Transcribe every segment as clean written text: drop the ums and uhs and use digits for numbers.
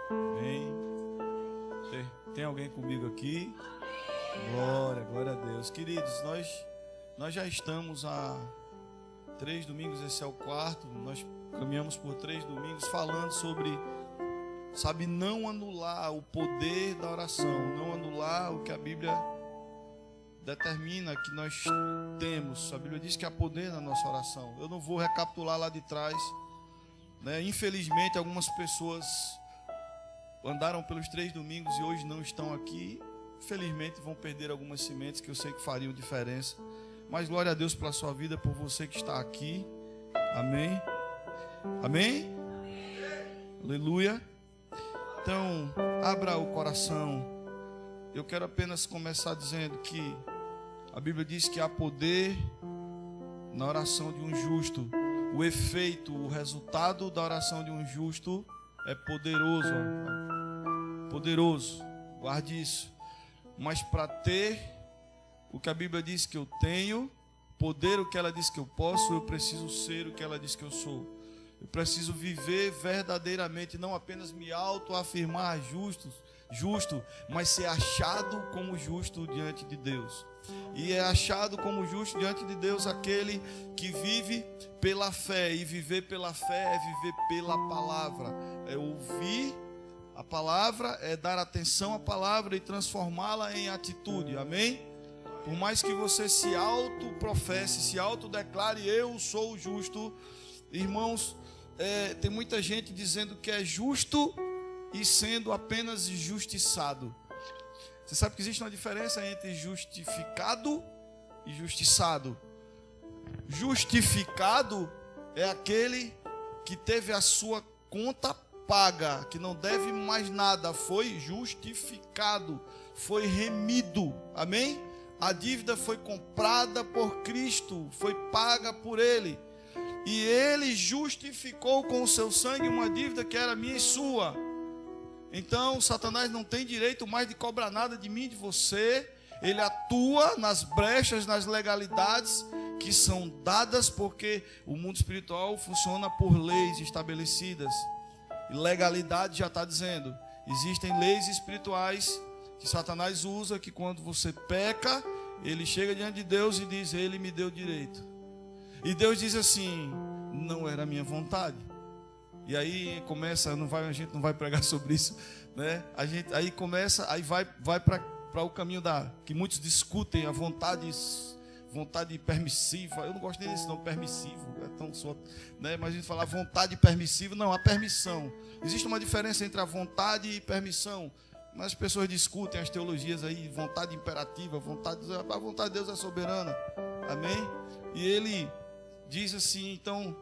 Amém. Tem alguém comigo aqui? Glória a Deus. Queridos, nós já estamos há 3 domingos, esse é o 4º. Nós caminhamos por 3 domingos falando sobre, não anular o poder da oração, não anular o que a Bíblia determina que nós temos. A Bíblia diz que há poder na nossa oração. Eu não vou recapitular lá de trás, né? Infelizmente, algumas pessoas andaram pelos 3 domingos e hoje não estão aqui. Infelizmente vão perder algumas sementes que eu sei que fariam diferença. Mas glória a Deus pela sua vida, por você que está aqui. Amém? Amém? Aleluia. Então, abra o coração. Eu quero apenas começar dizendo que a Bíblia diz que há poder na oração de um justo. O efeito, o resultado da oração de um justo é poderoso. Poderoso. Guarde isso. Mas para ter o que a Bíblia diz que eu tenho, poder o que ela diz que eu posso, eu preciso ser o que ela diz que eu sou. Eu preciso viver verdadeiramente, não apenas me autoafirmar justo, mas ser achado como justo diante de Deus. E é achado como justo diante de Deus aquele que vive pela fé. E viver pela fé é viver pela palavra. É ouvir a palavra, é dar atenção à palavra e transformá-la em atitude. Amém? Por mais que você se autoprofesse, se autodeclare, eu sou justo. Irmãos, tem muita gente dizendo que é justo e sendo apenas injustiçado. Você sabe que existe uma diferença entre justificado e justiçado. Justificado é aquele que teve a sua conta paga, que não deve mais nada, foi justificado, foi remido. Amém? A dívida foi comprada por Cristo, foi paga por Ele. E Ele justificou com o seu sangue uma dívida que era minha e sua. Então, Satanás não tem direito mais de cobrar nada de mim e de você. Ele atua nas brechas, nas legalidades que são dadas, porque o mundo espiritual funciona por leis estabelecidas. E legalidade já está dizendo, existem leis espirituais que Satanás usa, que quando você peca, ele chega diante de Deus e diz, Ele me deu direito. E Deus diz assim, não era a minha vontade. E aí começa, a gente não vai pregar sobre isso, né? Aí começa, aí vai para o caminho que muitos discutem, a vontade permissiva. Eu não gosto nem desse nome, permissivo, é tão só, né? Mas a gente fala vontade permissiva, não, a permissão. Existe uma diferença entre a vontade e permissão. Mas as pessoas discutem as teologias aí, vontade imperativa, a vontade de Deus é soberana. Amém? E ele diz assim, então,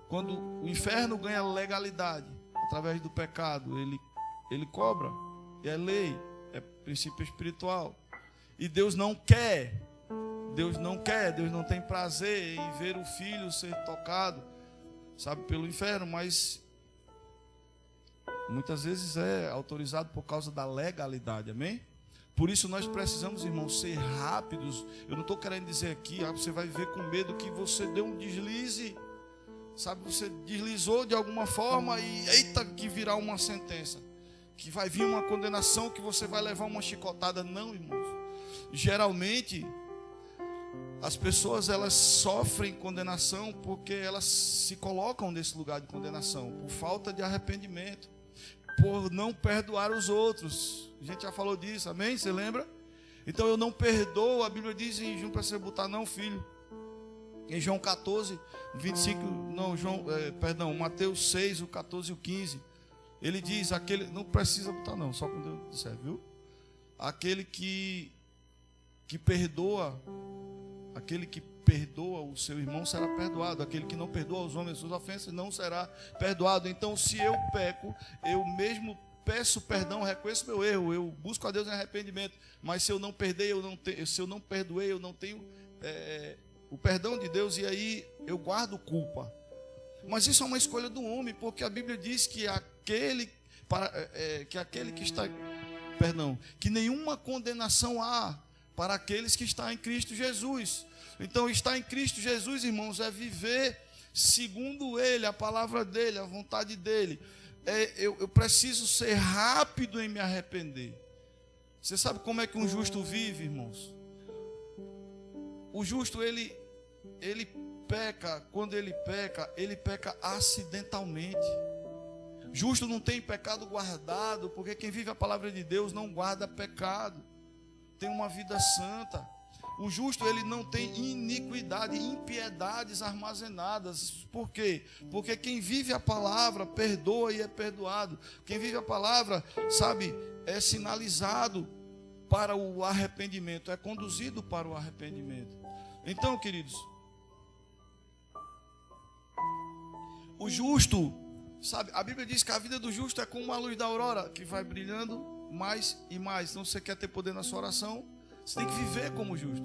quando o inferno ganha legalidade através do pecado, ele cobra, é lei, é princípio espiritual. E Deus não tem prazer em ver o filho ser tocado, pelo inferno, mas muitas vezes é autorizado por causa da legalidade, amém? Por isso nós precisamos, irmãos, ser rápidos. Eu não estou querendo dizer aqui, você vai viver com medo que você dê um deslize, você deslizou de alguma forma e eita, que virá uma sentença, que vai vir uma condenação, que você vai levar uma chicotada. Não, irmãos. Geralmente as pessoas, elas sofrem condenação porque elas se colocam nesse lugar de condenação por falta de arrependimento, por não perdoar os outros. A gente já falou disso, amém? Você lembra? Então eu não perdoo. A Bíblia diz em João, para você botar não, filho, em João 14, 25, Mateus 6, o 14 e o 15, ele diz, não precisa botar não, só quando eu disser, viu? Aquele que perdoa o seu irmão será perdoado. Aquele que não perdoa os homens as suas ofensas não será perdoado. Então, se eu peco, eu mesmo peço perdão, reconheço meu erro, eu busco a Deus em arrependimento. Mas se eu não perdoei, eu não tenho o perdão de Deus, e aí eu guardo culpa. Mas isso é uma escolha do homem, porque a Bíblia diz que que nenhuma condenação há para aqueles que estão em Cristo Jesus. Então, estar em Cristo Jesus, irmãos, é viver segundo Ele, a palavra dEle, a vontade dEle. eu preciso ser rápido em me arrepender. Você sabe como é que um justo vive, irmãos? O justo, ele peca, quando ele peca acidentalmente. Justo não tem pecado guardado, porque quem vive a palavra de Deus não guarda pecado, tem uma vida santa. O justo, ele não tem iniquidade, impiedades armazenadas. Por quê? Porque quem vive a palavra perdoa e é perdoado. Quem vive a palavra, sabe, é sinalizado para o arrependimento, é conduzido para o arrependimento. Então, queridos, o justo, sabe, a Bíblia diz que a vida do justo é como a luz da aurora, que vai brilhando mais e mais. Então, se você quer ter poder na sua oração, você tem que viver como justo.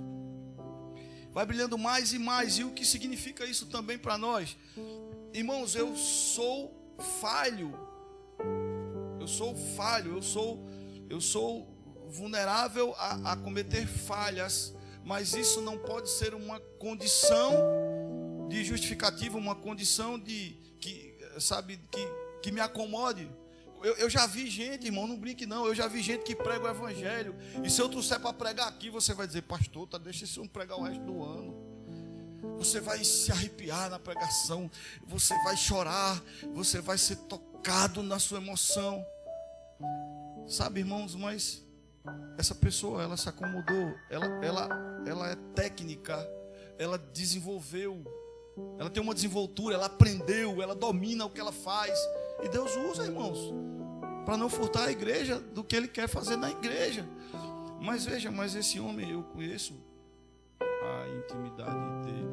Vai brilhando mais e mais. E o que significa isso também para nós? Irmãos, eu sou falho. Eu sou vulnerável a cometer falhas. Mas isso não pode ser uma condição de justificativa, uma condição que me acomode. Eu já vi gente, irmão, não brinque não, eu já vi gente que prega o evangelho, e se eu trouxer para pregar aqui, você vai dizer, pastor, deixa esse homem pregar o resto do ano. Você vai se arrepiar na pregação, você vai chorar, você vai ser tocado na sua emoção. Sabe, irmãos, mas essa pessoa, ela se acomodou, ela é técnica, ela desenvolveu, ela tem uma desenvoltura, ela aprendeu, ela domina o que ela faz. E Deus usa, irmãos, para não furtar a igreja do que Ele quer fazer na igreja. Mas veja, esse homem, eu conheço a intimidade dele.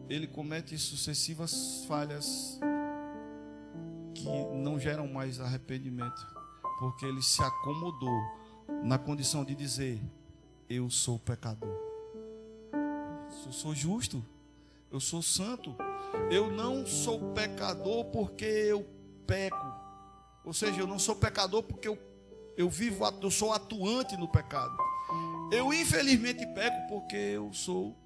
Ele comete sucessivas falhas que não geram mais arrependimento, porque ele se acomodou na condição de dizer, eu sou pecador. Eu sou justo, eu sou santo. Eu não sou pecador porque eu peco. Ou seja, eu não sou pecador porque eu sou atuante no pecado. Eu infelizmente peco porque eu sou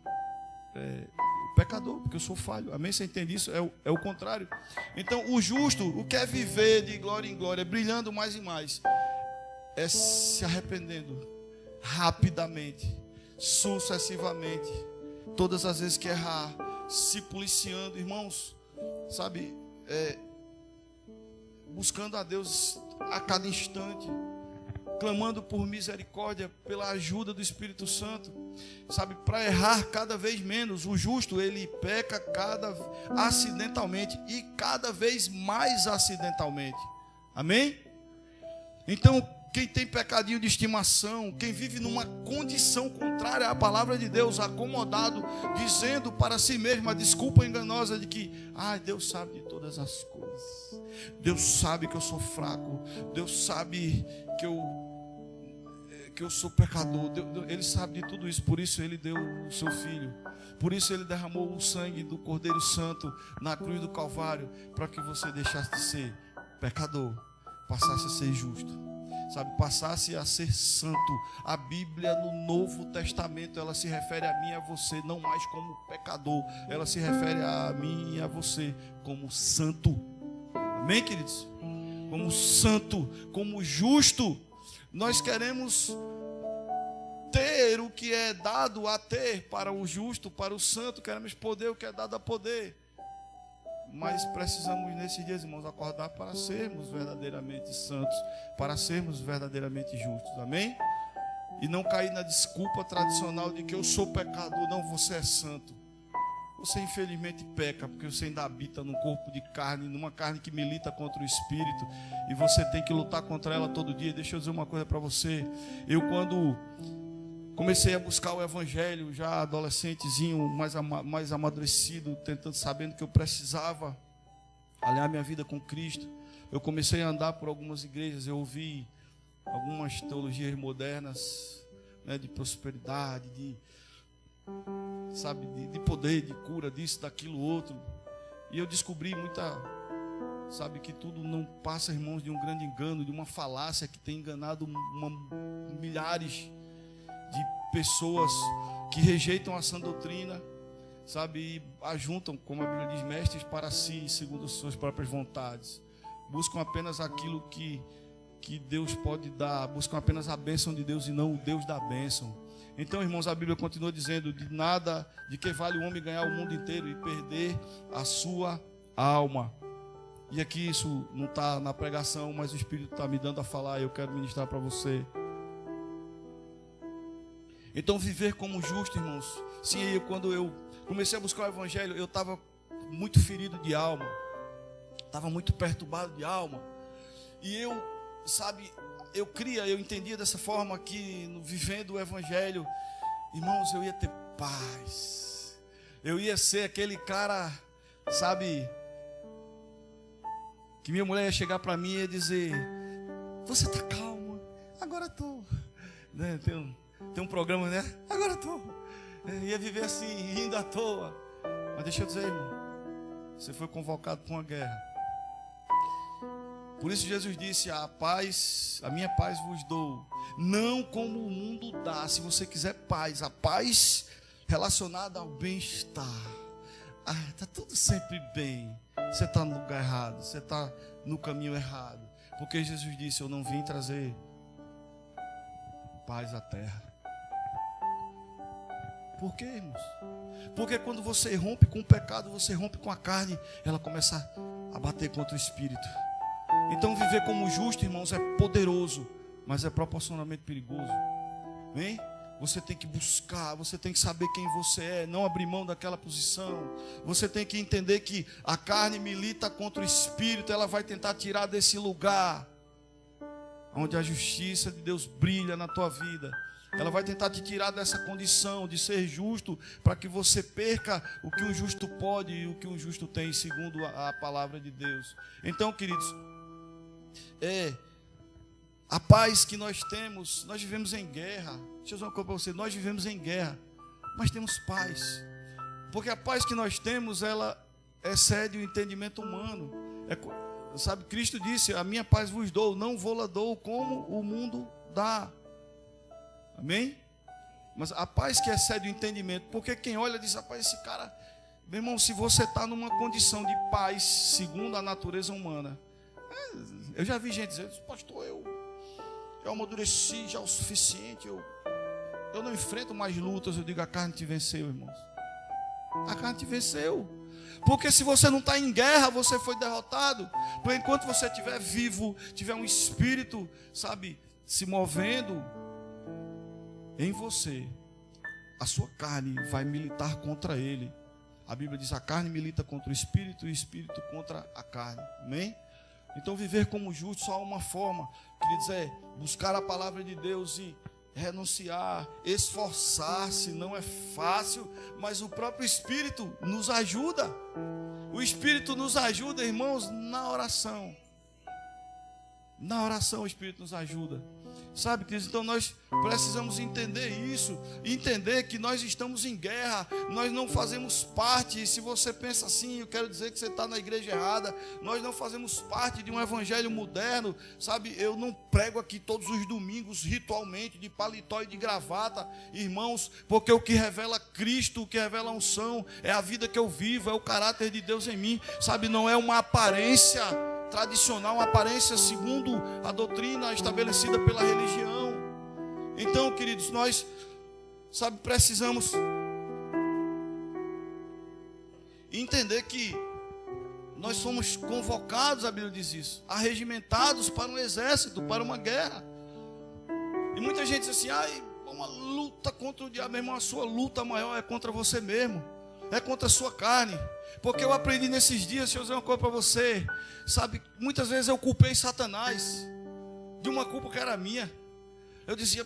pecador, porque eu sou falho. Amém? Você entende isso? É o contrário. Então, o justo, o que é viver de glória em glória, brilhando mais e mais, é se arrependendo rapidamente, sucessivamente, todas as vezes que errar, se policiando, irmãos, sabe, buscando a Deus a cada instante, clamando por misericórdia, pela ajuda do Espírito Santo, sabe, para errar cada vez menos. O justo, ele peca acidentalmente e cada vez mais acidentalmente. Amém? Então, quem tem pecadinho de estimação, quem vive numa condição contrária à palavra de Deus, acomodado, dizendo para si mesmo a desculpa enganosa de que, Deus sabe de todas as coisas, Deus sabe que eu sou fraco, Deus sabe que eu sou pecador, Ele sabe de tudo isso, por isso Ele deu o seu Filho, por isso Ele derramou o sangue do Cordeiro Santo na cruz do Calvário, para que você deixasse de ser pecador, passasse a ser justo, sabe, passasse a ser santo. A Bíblia no Novo Testamento, ela se refere a mim e a você não mais como pecador, ela se refere a mim e a você como santo. Amém, queridos? Como santo, como justo. Nós queremos ter o que é dado a ter para o justo, para o santo, queremos poder o que é dado a poder. Mas precisamos nesses dias, irmãos, acordar para sermos verdadeiramente santos, para sermos verdadeiramente justos, amém? E não cair na desculpa tradicional de que eu sou pecador. Não, você é santo. Você infelizmente peca, porque você ainda habita num corpo de carne, numa carne que milita contra o Espírito, e você tem que lutar contra ela todo dia. Deixa eu dizer uma coisa para você. Eu, quando comecei a buscar o Evangelho, já adolescentezinho, mais amadurecido, sabendo que eu precisava alinhar minha vida com Cristo, eu comecei a andar por algumas igrejas. Eu ouvi algumas teologias modernas, né, de prosperidade, de poder, de cura, disso, daquilo, outro. E eu descobri que tudo não passa, irmãos, de um grande engano, de uma falácia que tem enganado milhares de pessoas que rejeitam a sã doutrina, sabe, e ajuntam, como a Bíblia diz, mestres para si, segundo as suas próprias vontades. buscam apenas aquilo que Deus pode dar, buscam apenas a bênção de Deus e não o Deus da bênção. Então, irmãos, a Bíblia continua dizendo: de nada, de que vale o homem ganhar o mundo inteiro e perder a sua alma. E aqui isso não está na pregação, mas o Espírito está me dando a falar e eu quero ministrar para você. Então, viver como justo, irmãos. Sim, quando eu comecei a buscar o Evangelho, eu estava muito ferido de alma, estava muito perturbado de alma. E eu entendia dessa forma que, vivendo o Evangelho, irmãos, eu ia ter paz. Eu ia ser aquele cara, que minha mulher ia chegar para mim e ia dizer: você está calma? Agora estou. Né? Tem um programa, né? Agora estou. Ia viver assim, rindo à toa. Mas deixa eu dizer, irmão, você foi convocado para uma guerra. Por isso Jesus disse: a minha paz vos dou, não como o mundo dá. Se você quiser paz, a paz relacionada ao bem-estar. Está tudo sempre bem. Você está no lugar errado, você está no caminho errado. Porque Jesus disse: eu não vim trazer paz à terra. Por quê, irmãos? Porque quando você rompe com o pecado, você rompe com a carne, ela começa a bater contra o espírito. Então viver como justo, irmãos, é poderoso, mas é proporcionalmente perigoso. Amém? Você tem que buscar, você tem que saber quem você é, não abrir mão daquela posição. Você tem que entender que a carne milita contra o espírito, ela vai tentar tirar desse lugar onde a justiça de Deus brilha na tua vida. Ela vai tentar te tirar dessa condição de ser justo, para que você perca o que um justo pode e o que um justo tem, segundo a palavra de Deus. Então, queridos, a paz que nós temos, nós vivemos em guerra. Deixa eu dizer uma coisa para você: nós vivemos em guerra, mas temos paz. Porque a paz que nós temos, ela excede o entendimento humano. Cristo disse: a minha paz vos dou, não vou-la dou como o mundo dá. Amém? Mas a paz que excede o entendimento, porque quem olha diz: rapaz, esse cara, meu irmão, se você está numa condição de paz segundo a natureza humana, eu já vi gente dizer: pastor, eu amadureci já o suficiente, eu não enfrento mais lutas. Eu digo: a carne te venceu, irmãos. A carne te venceu. Porque se você não está em guerra, você foi derrotado. Por enquanto você estiver vivo, tiver um espírito, se movendo em você, a sua carne vai militar contra ele. A Bíblia diz: a carne milita contra o espírito e o espírito contra a carne. Amém? Então viver como justo só há uma forma, queridos, é buscar a palavra de Deus e renunciar, esforçar-se. Não é fácil, mas o próprio Espírito nos ajuda. O Espírito nos ajuda, irmãos, na oração. Na oração o Espírito nos ajuda. Queridos, então nós precisamos entender isso, entender que nós estamos em guerra, nós não fazemos parte. Se você pensa assim, eu quero dizer que você está na igreja errada. Nós não fazemos parte de um evangelho moderno, eu não prego aqui todos os domingos ritualmente de paletó e de gravata, irmãos, porque o que revela Cristo, o que revela a unção, é a vida que eu vivo, é o caráter de Deus em mim, não é uma aparência tradicional, uma aparência segundo a doutrina estabelecida pela religião. Então, queridos, nós precisamos entender que nós somos convocados, a Bíblia diz isso, arregimentados para um exército, para uma guerra. E muita gente diz assim: uma luta contra o diabo. Meu irmão, a sua luta maior é contra você mesmo, é contra a sua carne. Porque eu aprendi nesses dias, deixa eu dizer uma coisa para você, muitas vezes eu culpei Satanás de uma culpa que era minha. Eu dizia: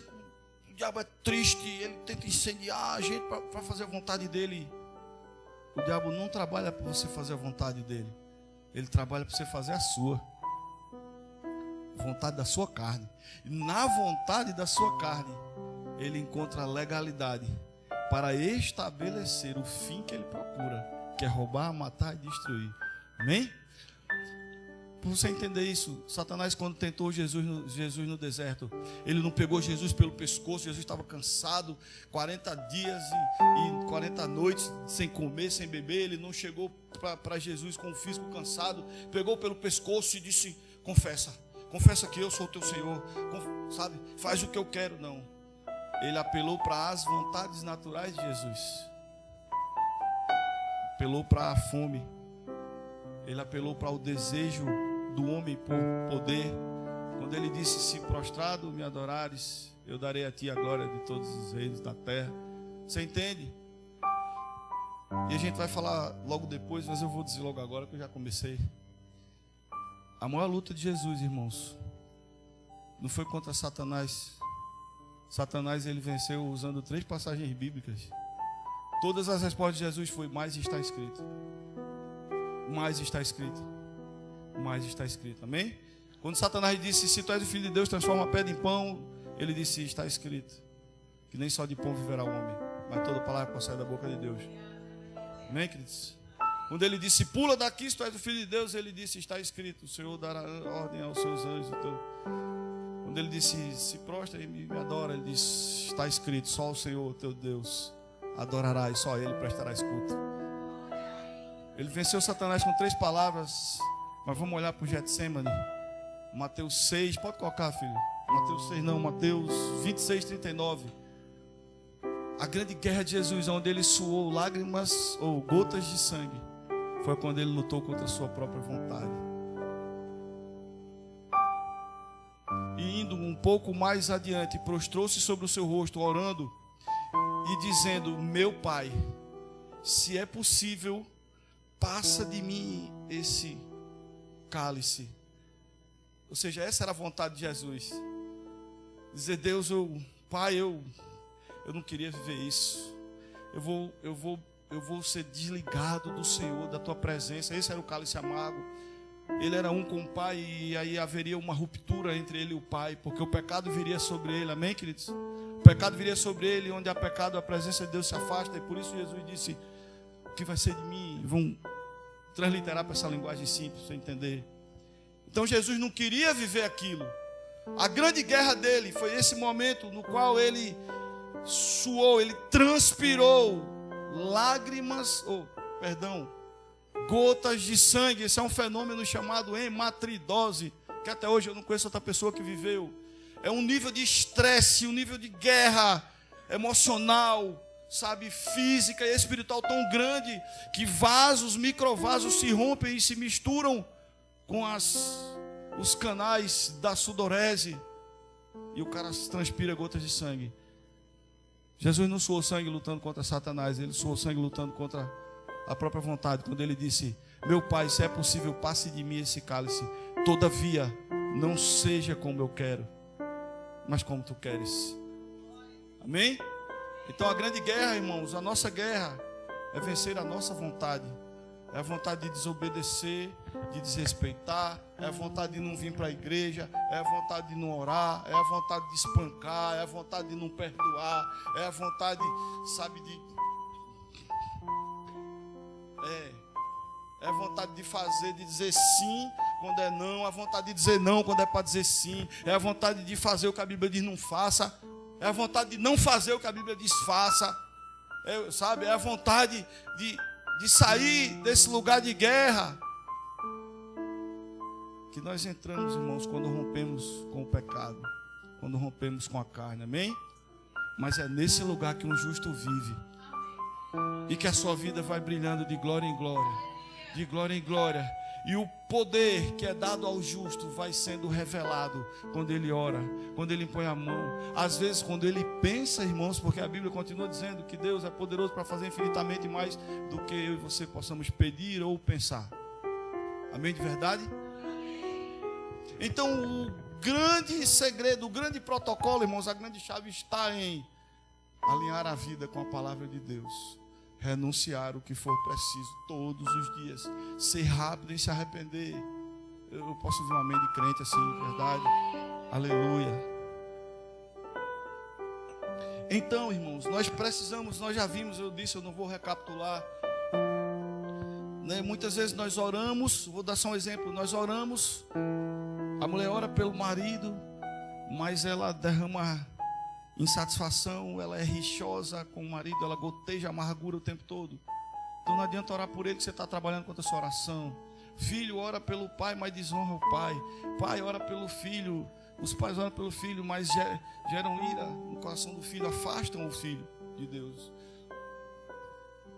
o diabo é triste, ele tenta incendiar a gente para fazer a vontade dele. O diabo não trabalha para você fazer a vontade dele, ele trabalha para você fazer a sua vontade, da sua carne. E na vontade da sua carne ele encontra a legalidade para estabelecer o fim que ele procura, que é roubar, matar e destruir. Amém? para você entender isso, Satanás, quando tentou Jesus no deserto, ele não pegou Jesus pelo pescoço. Jesus estava cansado, 40 dias e 40 noites sem comer, sem beber. Ele não chegou para Jesus com o físico cansado, pegou pelo pescoço e disse: confessa que eu sou o teu Senhor, sabe, faz o que eu quero. Não, ele apelou para as vontades naturais de Jesus, apelou para a fome, ele apelou para o desejo do homem por poder. Quando ele disse: se prostrado me adorares, eu darei a ti a glória de todos os reinos da terra. Você entende? E a gente vai falar logo depois, mas eu vou dizer logo agora que eu já comecei. A maior luta de Jesus, irmãos, não foi contra Satanás. Satanás, ele venceu usando 3 passagens bíblicas. Todas as respostas de Jesus foi: mais está escrito. Mais está escrito. Mais está escrito. Amém? Quando Satanás disse: se tu és o filho de Deus, transforma a pedra em pão, ele disse: está escrito que nem só de pão viverá o homem, mas toda palavra que procede da boca de Deus. Amém, queridos? Quando ele disse: pula daqui, se tu és o filho de Deus, ele disse: está escrito, o Senhor dará ordem aos seus anjos. Quando ele disse: se prostra e me adora, ele disse: está escrito, só o Senhor teu Deus adorará e só ele prestará culto. Ele venceu Satanás com 3 palavras. Mas vamos olhar para o Getsemane. Mateus 6, pode colocar, filho. Mateus 6 não, Mateus 26, 39. A grande guerra de Jesus, onde ele suou lágrimas ou gotas de sangue, foi quando ele lutou contra a sua própria vontade. E indo um pouco mais adiante, prostrou-se sobre o seu rosto, orando e dizendo: meu Pai, se é possível, passa de mim esse cálice. Ou seja, essa era a vontade de Jesus. Dizer: Deus, Pai, eu não queria viver isso. Eu vou ser desligado do Senhor, da tua presença. Esse era o cálice amargo. Ele era um com o Pai, e aí haveria uma ruptura entre ele e o Pai, porque o pecado viria sobre ele. Amém, queridos? O pecado viria sobre ele, onde há pecado, a presença de Deus se afasta. E por isso Jesus disse: o que vai ser de mim? Vão transliterar para essa linguagem simples, para você entender. Então Jesus não queria viver aquilo. A grande guerra dele foi esse momento no qual ele suou, ele transpirou gotas de sangue. Esse é um fenômeno chamado hematidose, que até hoje eu não conheço outra pessoa que viveu. É um nível de estresse, um nível de guerra emocional, sabe, física e espiritual tão grande, que vasos, microvasos se rompem e se misturam com os canais da sudorese, e o cara transpira gotas de sangue. Jesus não suou sangue lutando contra Satanás, ele suou sangue lutando contra a própria vontade, quando ele disse: meu Pai, se é possível, passe de mim esse cálice, todavia não seja como eu quero, mas como tu queres. Amém? Então a grande guerra, irmãos, a nossa guerra é vencer a nossa vontade. É a vontade de desobedecer, de desrespeitar, é a vontade de não vir para a igreja, é a vontade de não orar, é a vontade de espancar, é a vontade de não perdoar, é a vontade, sabe, é a vontade de fazer, de dizer sim quando é não, a vontade de dizer não quando é para dizer sim, é a vontade de fazer o que a Bíblia diz não faça, é a vontade de não fazer o que a Bíblia diz faça, sabe, é a vontade de sair desse lugar de guerra que nós entramos, irmãos, quando rompemos com o pecado, quando rompemos com a carne, amém? Mas é nesse lugar que um justo vive, e que a sua vida vai brilhando de glória em glória, de glória em glória, e o poder que é dado ao justo vai sendo revelado quando ele ora, quando ele põe a mão, às vezes quando ele pensa, irmãos, porque a Bíblia continua dizendo que Deus é poderoso para fazer infinitamente mais do que eu e você possamos pedir ou pensar. Amém de verdade? Então o grande segredo, o grande protocolo, irmãos, a grande chave está em alinhar a vida com a palavra de Deus, renunciar o que for preciso todos os dias, ser rápido em se arrepender. Eu posso ouvir um amém de crente assim, verdade? Aleluia. Então, irmãos, nós já vimos, eu disse, eu não vou recapitular. né? Muitas vezes nós oramos, vou dar só um exemplo, nós oramos, a mulher ora pelo marido, mas ela derrama insatisfação, ela é rixosa com o marido, ela goteja amargura o tempo todo. Então não adianta orar por ele que você está trabalhando contra a sua oração. Filho ora pelo pai, mas desonra o pai. Pai ora pelo filho, os pais oram pelo filho, mas geram ira no coração do filho, afastam o filho de Deus.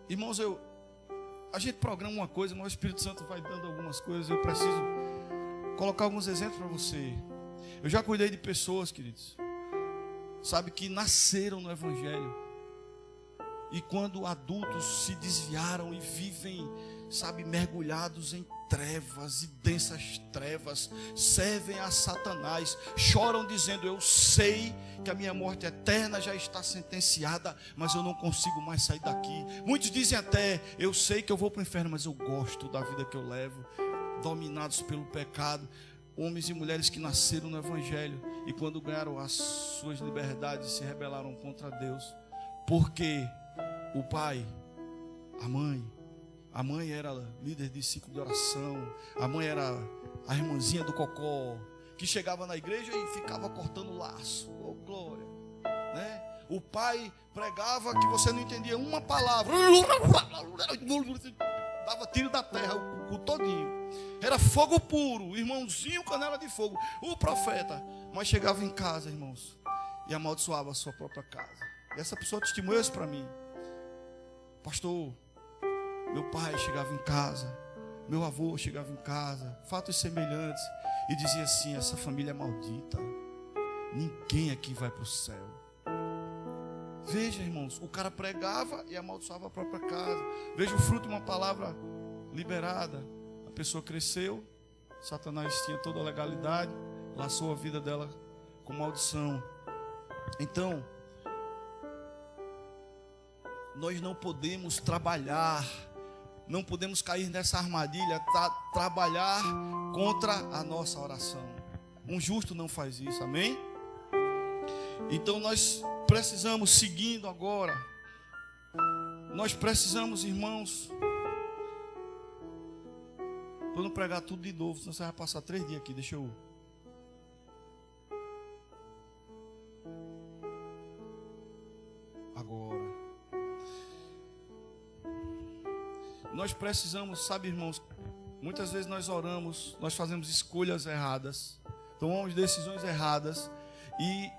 Irmãos, a gente programa uma coisa, mas o Espírito Santo vai dando algumas coisas. Eu preciso colocar alguns exemplos para você. Eu já cuidei de pessoas, queridos, sabe, que nasceram no Evangelho, e quando adultos se desviaram e vivem, sabe, mergulhados em trevas e densas trevas, servem a Satanás, choram dizendo: eu sei que a minha morte eterna já está sentenciada, mas eu não consigo mais sair daqui. Muitos dizem até: eu sei que eu vou para o inferno, mas eu gosto da vida que eu levo, dominados pelo pecado. Homens e mulheres que nasceram no Evangelho e quando ganharam as suas liberdades se rebelaram contra Deus, porque o pai, a mãe era líder de ciclo de oração, a mãe era a irmãzinha do cocó, que chegava na igreja e ficava cortando laço, oh glória, né? O pai pregava que você não entendia uma palavra, dava tiro da terra, o todinho, era fogo puro, irmãozinho canela de fogo, o profeta, mas chegava em casa, irmãos, e amaldiçoava a sua própria casa. E essa pessoa testemunhou isso para mim: pastor, meu pai chegava em casa, meu avô chegava em casa, fatos semelhantes, e dizia assim: essa família é maldita, ninguém aqui vai para o céu. Veja, irmãos, o cara pregava e amaldiçoava a própria casa. Veja o fruto de uma palavra liberada. A pessoa cresceu, Satanás tinha toda a legalidade, laçou a vida dela com maldição. Então, nós não podemos trabalhar, não podemos cair nessa armadilha, trabalhar contra a nossa oração. Um justo não faz isso, amém? Então nós precisamos, seguindo agora, nós precisamos, irmãos, para não pregar tudo de novo, senão você vai passar 3 dias aqui, deixa eu... Agora, nós precisamos, sabe, irmãos, muitas vezes nós oramos, nós fazemos escolhas erradas, tomamos decisões erradas e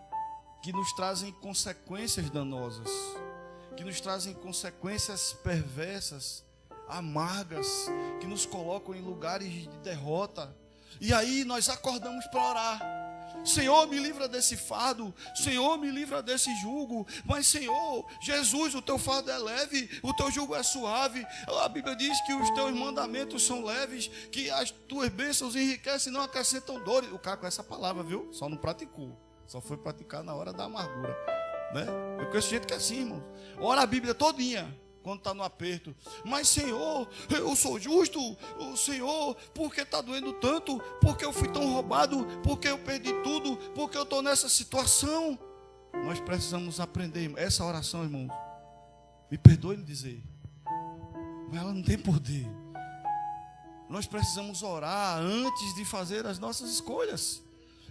que nos trazem consequências danosas, que nos trazem consequências perversas, amargas, que nos colocam em lugares de derrota. E aí nós acordamos para orar: Senhor, me livra desse fardo, Senhor, me livra desse jugo. Mas Senhor, Jesus, o teu fardo é leve, o teu jugo é suave. A Bíblia diz que os teus mandamentos são leves, que as tuas bênçãos enriquecem e não acrescentam dores. O cara com essa palavra, viu? Só não praticou, só foi praticar na hora da amargura, né? Eu conheço gente que é assim, irmão, ora a Bíblia todinha quando está no aperto: mas Senhor, eu sou justo, o Senhor, por que está doendo tanto? Porque eu fui tão roubado? Porque eu perdi tudo? Porque eu estou nessa situação? Nós precisamos aprender essa oração, irmão. Me perdoe me dizer, mas ela não tem poder. Nós precisamos orar antes de fazer as nossas escolhas,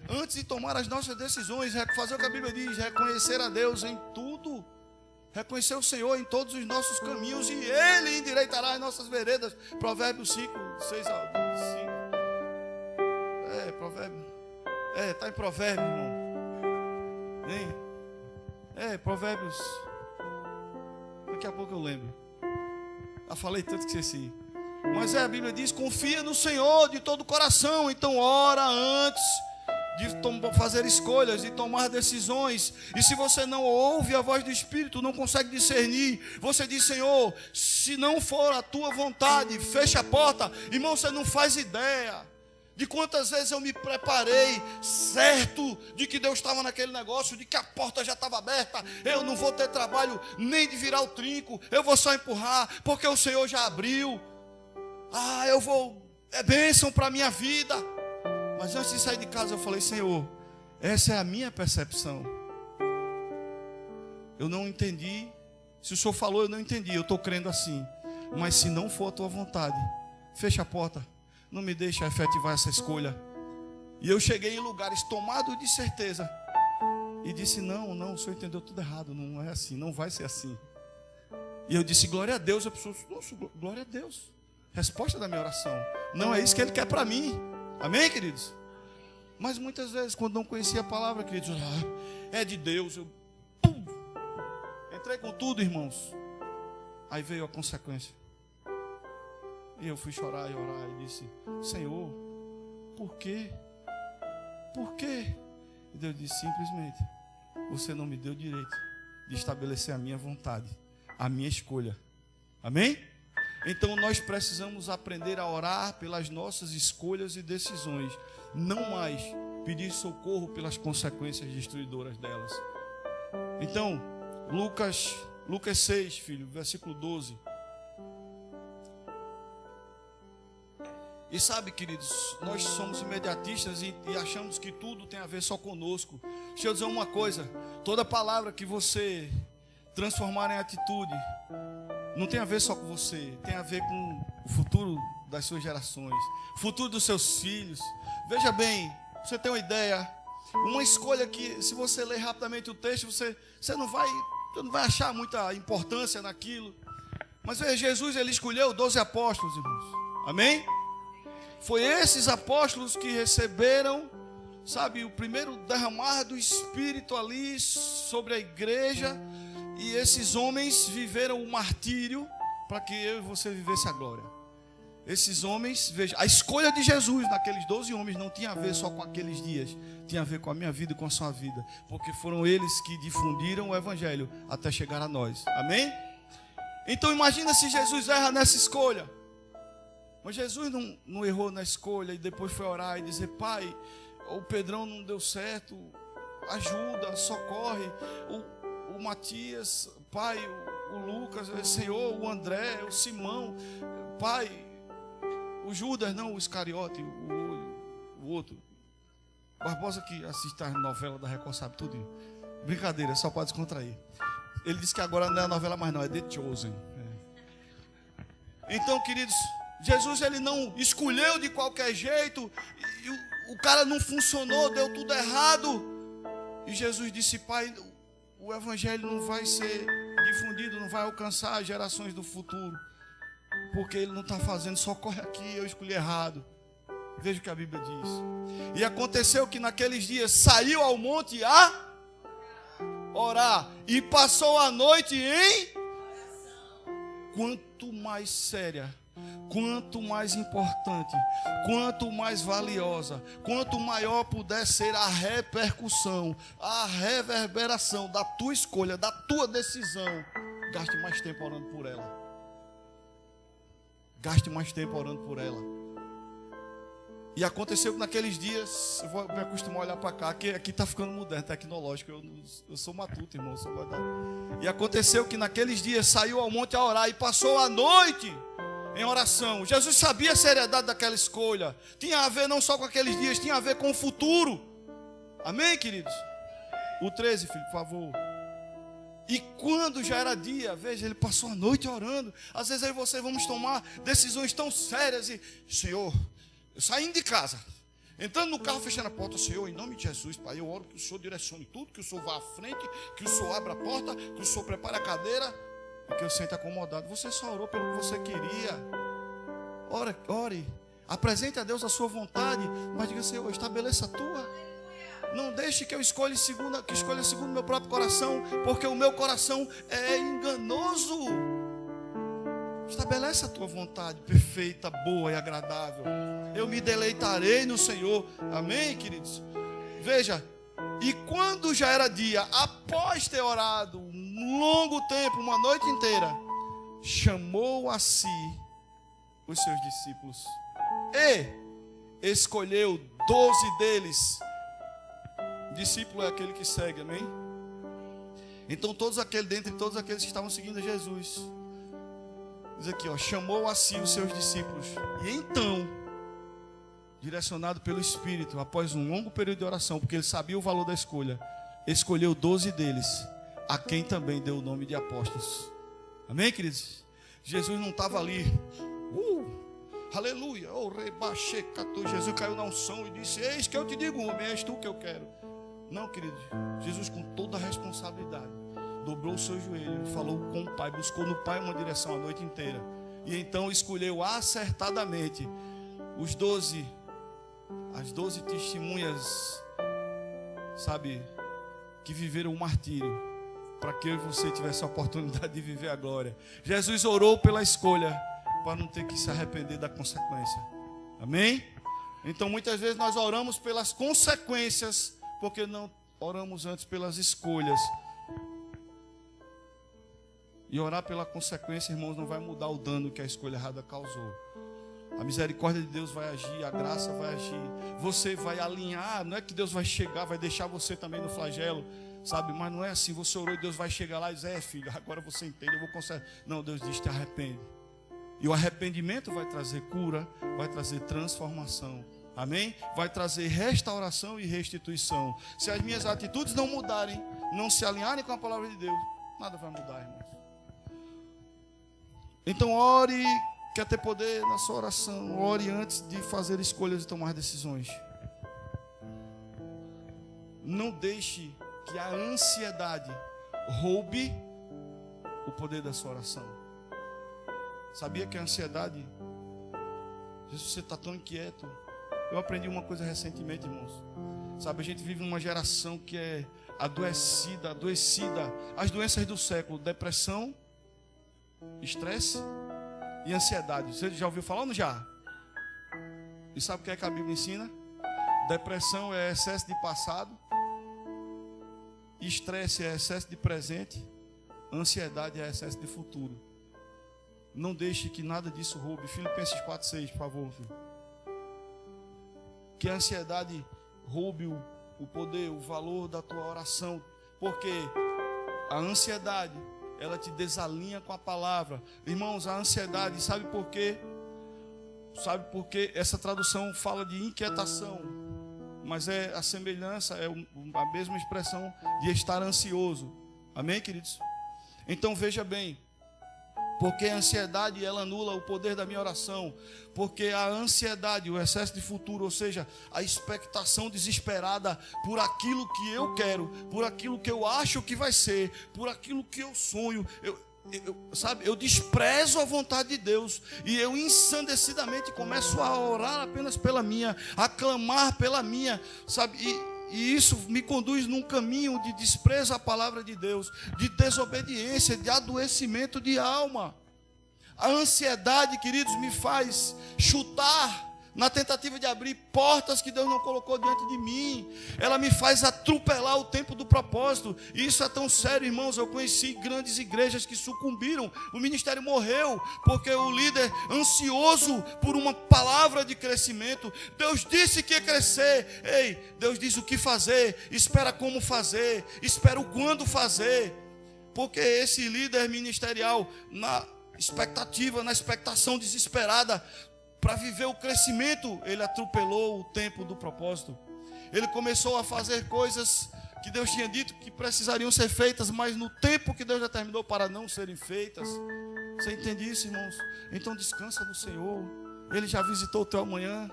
antes de tomar as nossas decisões, fazer o que a Bíblia diz: reconhecer a Deus em tudo, reconhecer o Senhor em todos os nossos caminhos, e Ele endireitará as nossas veredas. Provérbios 5, 6 a 5. Provérbio. Está em Provérbios, irmão. Hein? Provérbios. Daqui a pouco eu lembro. Já falei tanto que esqueci. Mas a Bíblia diz: confia no Senhor de todo o coração. Então ora antes de fazer escolhas, de tomar decisões. E se você não ouve a voz do Espírito, não consegue discernir, você diz: Senhor, se não for a tua vontade, fecha a porta. Irmão, você não faz ideia de quantas vezes eu me preparei, certo de que Deus estava naquele negócio, de que a porta já estava aberta, eu não vou ter trabalho nem de virar o trinco, eu vou só empurrar, porque o Senhor já abriu. Eu vou, é bênção para a minha vida. Mas antes de sair de casa eu falei: Senhor, essa é a minha percepção, eu não entendi. Se o Senhor falou, eu não entendi, eu estou crendo assim. Mas se não for a tua vontade, fecha a porta. Não me deixa efetivar essa escolha. E eu cheguei em lugares tomados de certeza. E disse, não, o senhor entendeu tudo errado. Não é assim, não vai ser assim. E eu disse, glória a Deus. A pessoa, nossa, glória a Deus. Resposta da minha oração. Não é isso que Ele quer para mim. Amém, queridos? Mas muitas vezes, quando não conhecia a palavra, queridos, é de Deus. Eu entrei com tudo, irmãos. Aí veio a consequência. E eu fui chorar e orar e disse, Senhor, por quê? Por quê? E Deus disse, simplesmente, você não me deu o direito de estabelecer a minha vontade, a minha escolha. Amém? Então nós precisamos aprender a orar pelas nossas escolhas e decisões, não mais pedir socorro pelas consequências destruidoras delas. Então, Lucas 6, filho, versículo 12. E sabe, queridos, nós somos imediatistas e achamos que tudo tem a ver só conosco. Deixa eu dizer uma coisa, toda palavra que você transformar em atitude, não tem a ver só com você, tem a ver com o futuro das suas gerações, o futuro dos seus filhos. Veja bem, você tem uma ideia, uma escolha que, se você ler rapidamente o texto, você não vai achar muita importância naquilo. Mas veja, Jesus, ele escolheu 12 apóstolos, irmãos. Amém? Foi esses apóstolos que receberam, sabe, o primeiro derramar do Espírito ali sobre a igreja. E esses homens viveram o martírio para que eu e você vivesse a glória. Esses homens, veja, a escolha de Jesus naqueles 12 homens não tinha a ver só com aqueles dias, tinha a ver com a minha vida e com a sua vida, porque foram eles que difundiram o evangelho até chegar a nós. Amém? Então imagina se Jesus erra nessa escolha. Mas Jesus não errou na escolha e depois foi orar e dizer, Pai, o Pedrão não deu certo, ajuda, socorre, o Matias, Pai, o Lucas, Senhor, o André, o Simão, Pai, o Judas, não, o Iscariote, o outro. Barbosa que assiste a novela da Record sabe tudo. Brincadeira, só pode descontrair. Ele disse que agora não é a novela mais não, é The Chosen. Então, queridos, Jesus ele não escolheu de qualquer jeito, e o cara não funcionou, deu tudo errado. E Jesus disse, Pai, o evangelho não vai ser difundido, não vai alcançar as gerações do futuro, porque ele não está fazendo, só corre aqui, eu escolhi errado. Veja o que a Bíblia diz. E aconteceu que naqueles dias saiu ao monte a orar e passou a noite em... Quanto mais séria, quanto mais importante, quanto mais valiosa, quanto maior puder ser a repercussão, a reverberação da tua escolha, da tua decisão, gaste mais tempo orando por ela. Gaste mais tempo orando por ela. E aconteceu que naqueles dias, eu vou me acostumar a olhar para cá, que aqui está ficando moderno, tecnológico, eu sou matuto, irmão, sou guardado. E aconteceu que naqueles dias saiu ao monte a orar e passou a noite em oração. Jesus sabia a seriedade daquela escolha. Tinha a ver não só com aqueles dias, tinha a ver com o futuro. Amém, queridos? O 13, filho, por favor. E quando já era dia, veja, ele passou a noite orando. Às vezes aí você vamos tomar decisões tão sérias e, Senhor, eu saindo de casa, entrando no carro, fechando a porta, Senhor, em nome de Jesus, Pai, eu oro que o Senhor direcione tudo, que o Senhor vá à frente, que o Senhor abra a porta, que o Senhor prepare a cadeira, e que eu sente acomodado. Você só orou pelo que você queria. Ore, apresente a Deus a sua vontade, mas diga, Senhor, estabeleça a tua. Não deixe que eu escolha segundo o meu próprio coração, porque o meu coração é enganoso. Estabelece a tua vontade perfeita, boa e agradável. Eu me deleitarei no Senhor. Amém, queridos? Veja, e quando já era dia, após ter orado um longo tempo, uma noite inteira, chamou a si os seus discípulos e escolheu 12 deles. Discípulo é aquele que segue, amém? Então dentre todos aqueles que estavam seguindo Jesus, diz aqui, chamou a si os seus discípulos. E então, direcionado pelo Espírito, após um longo período de oração, porque ele sabia o valor da escolha, escolheu 12 deles, a quem também deu o nome de apóstolos. Amém, queridos? Jesus não estava ali. Aleluia. Jesus caiu na unção e disse: eis que eu te digo, homem, és tu que eu quero. Não, querido. Jesus, com toda a responsabilidade, dobrou o seu joelho e falou com o Pai, buscou no Pai uma direção a noite inteira. E então escolheu acertadamente as 12 testemunhas, sabe, que viveram o martírio, para que eu e você tivesse a oportunidade de viver a glória. Jesus orou pela escolha, para não ter que se arrepender da consequência. Amém? Então muitas vezes nós oramos pelas consequências, porque não oramos antes pelas escolhas. E orar pela consequência, irmãos, não vai mudar o dano que a escolha errada causou. A misericórdia de Deus vai agir, a graça vai agir. Você vai alinhar, não é que Deus vai chegar, vai deixar você também no flagelo, sabe? Mas não é assim, você orou e Deus vai chegar lá e dizer: filho, agora você entende, eu vou consertar. Não, Deus diz: te arrepende. E o arrependimento vai trazer cura, vai trazer transformação. Amém? Vai trazer restauração e restituição. Se as minhas atitudes não mudarem, não se alinharem com a palavra de Deus, nada vai mudar, irmãos. Então ore, quer ter poder na sua oração, ore antes de fazer escolhas e tomar decisões. Não deixe que a ansiedade roube o poder da sua oração. Sabia que a ansiedade, Jesus, você está tão inquieto. Eu aprendi uma coisa recentemente, irmãos. Sabe, a gente vive numa geração que é adoecida. As doenças do século: depressão, estresse e ansiedade. Você já ouviu falar ou não já? E sabe o que é que a Bíblia ensina? Depressão é excesso de passado, estresse é excesso de presente, ansiedade é excesso de futuro. Não deixe que nada disso roube. Filipenses 4:6, por favor, filho. Que a ansiedade roube o poder, o valor da tua oração, porque a ansiedade, ela te desalinha com a palavra. Irmãos, a ansiedade, sabe por quê? Sabe por quê? Essa tradução fala de inquietação, mas é a semelhança, é a mesma expressão de estar ansioso. Amém, queridos? Então veja bem, porque a ansiedade, ela anula o poder da minha oração. Porque a ansiedade, o excesso de futuro, ou seja, a expectação desesperada por aquilo que eu quero, por aquilo que eu acho que vai ser, por aquilo que eu sonho, eu desprezo a vontade de Deus, e eu ensandecidamente começo a orar apenas pela minha, a clamar pela minha, sabe? E isso me conduz num caminho de desprezo à palavra de Deus, de desobediência, de adoecimento de alma. A ansiedade, queridos, me faz chutar na tentativa de abrir portas que Deus não colocou diante de mim. Ela me faz atropelar o tempo do propósito. E isso é tão sério, irmãos. Eu conheci grandes igrejas que sucumbiram. O ministério morreu porque o líder, ansioso por uma palavra de crescimento, Deus disse que ia crescer. Ei, Deus diz o que fazer, espera como fazer, espera o quando fazer. Porque esse líder ministerial, na expectação desesperada para viver o crescimento, ele atropelou o tempo do propósito. Ele começou a fazer coisas que Deus tinha dito que precisariam ser feitas, mas no tempo que Deus determinou para não serem feitas. Você entende isso, irmãos? Então descansa no Senhor. Ele já visitou o teu amanhã.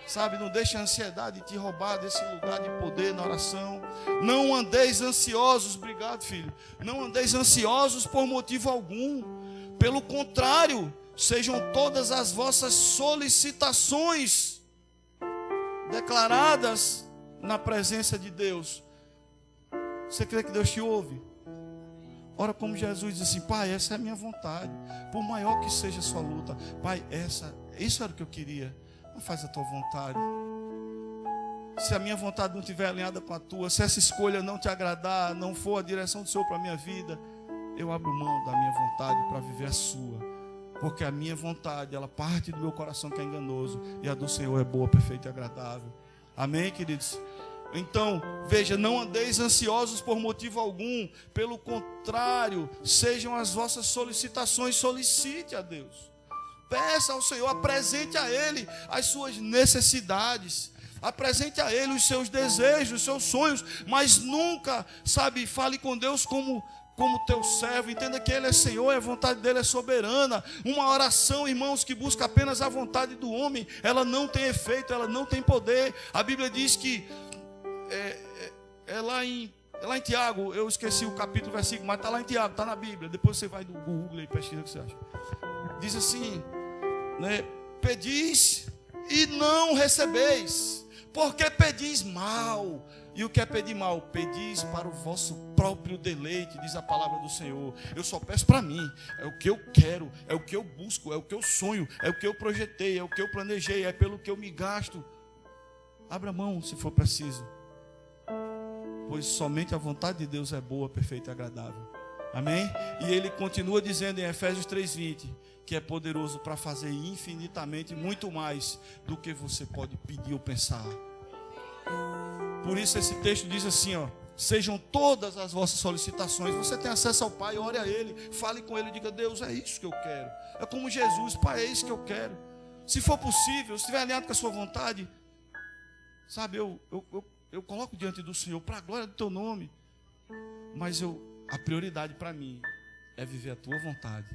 Sabe, não deixe a ansiedade te roubar desse lugar de poder na oração. Não andeis ansiosos, obrigado, filho. Não andeis ansiosos por motivo algum. Pelo contrário, sejam todas as vossas solicitações declaradas na presença de Deus. Você crê que Deus te ouve? Ora como Jesus diz assim: Pai, essa é a minha vontade, por maior que seja a sua luta. Pai, isso era o que eu queria. Não faz a tua vontade. Se a minha vontade não estiver alinhada com a tua, se essa escolha não te agradar, não for a direção do Senhor para a minha vida, eu abro mão da minha vontade para viver a sua. Porque a minha vontade, ela parte do meu coração que é enganoso, e a do Senhor é boa, perfeita e agradável. Amém, queridos? Então, veja, não andeis ansiosos por motivo algum. Pelo contrário, sejam as vossas solicitações, solicite a Deus. Peça ao Senhor, apresente a Ele as suas necessidades. Apresente a Ele os seus desejos, os seus sonhos. Mas nunca, fale com Deus como como teu servo, entenda que Ele é Senhor e a vontade dEle é soberana. Uma oração, irmãos, que busca apenas a vontade do homem, ela não tem efeito, ela não tem poder. A Bíblia diz que, é lá em Tiago, eu esqueci o capítulo, o versículo, mas está lá em Tiago, está na Bíblia, depois você vai do Google e pesquisa o que você acha. Diz assim, né, pedis e não recebeis, porque pedis mal. E o que é pedir mal? Pedis para o vosso próprio deleite, diz a palavra do Senhor. Eu só peço para mim, é o que eu quero, é o que eu busco, é o que eu sonho, é o que eu projetei, é o que eu planejei, é pelo que eu me gasto. Abra mão se for preciso, pois somente a vontade de Deus é boa, perfeita e agradável. Amém? E ele continua dizendo em Efésios 3:20, que é poderoso para fazer infinitamente muito mais do que você pode pedir ou pensar. Por isso esse texto diz assim, ó: sejam todas as vossas solicitações. Você tem acesso ao Pai, ore a Ele, fale com Ele, diga: Deus, é isso que eu quero. É como Jesus: Pai, é isso que eu quero. Se for possível, se estiver alinhado com a sua vontade, sabe, eu coloco diante do Senhor para a glória do teu nome. Mas a prioridade para mim é viver a tua vontade.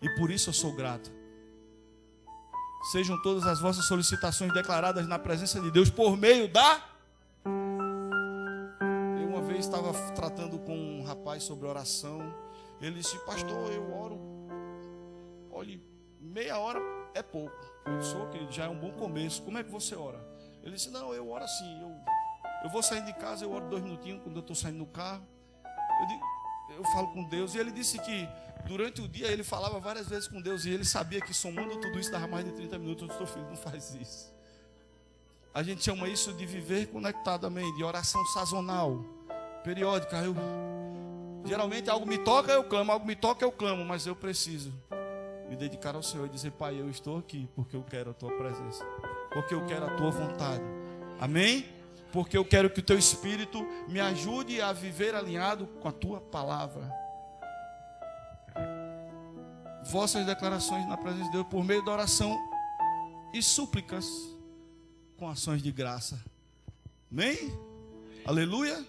E por isso eu sou grato. Sejam todas as vossas solicitações declaradas na presença de Deus por meio da... Eu uma vez estava tratando com um rapaz sobre oração. Ele disse: pastor, eu oro, olhe, meia hora é pouco. Eu disse: querido, já é um bom começo. Como é que você ora? Ele disse: não, eu oro assim, eu vou sair de casa, eu oro 2 minutinhos quando eu estou saindo no carro. Eu falo com Deus. E ele disse que durante o dia ele falava várias vezes com Deus, e ele sabia que somando tudo isso dava mais de 30 minutos. Eu disse: filho, não faz isso. A gente chama isso de viver conectado, amém? De oração sazonal, periódica. Geralmente algo me toca, eu clamo, algo me toca, eu clamo, mas eu preciso me dedicar ao Senhor e dizer: Pai, eu estou aqui porque eu quero a tua presença, porque eu quero a tua vontade, amém? Porque eu quero que o teu Espírito me ajude a viver alinhado com a tua palavra. Vossas declarações na presença de Deus por meio da oração e súplicas com ações de graça. Amém? Aleluia.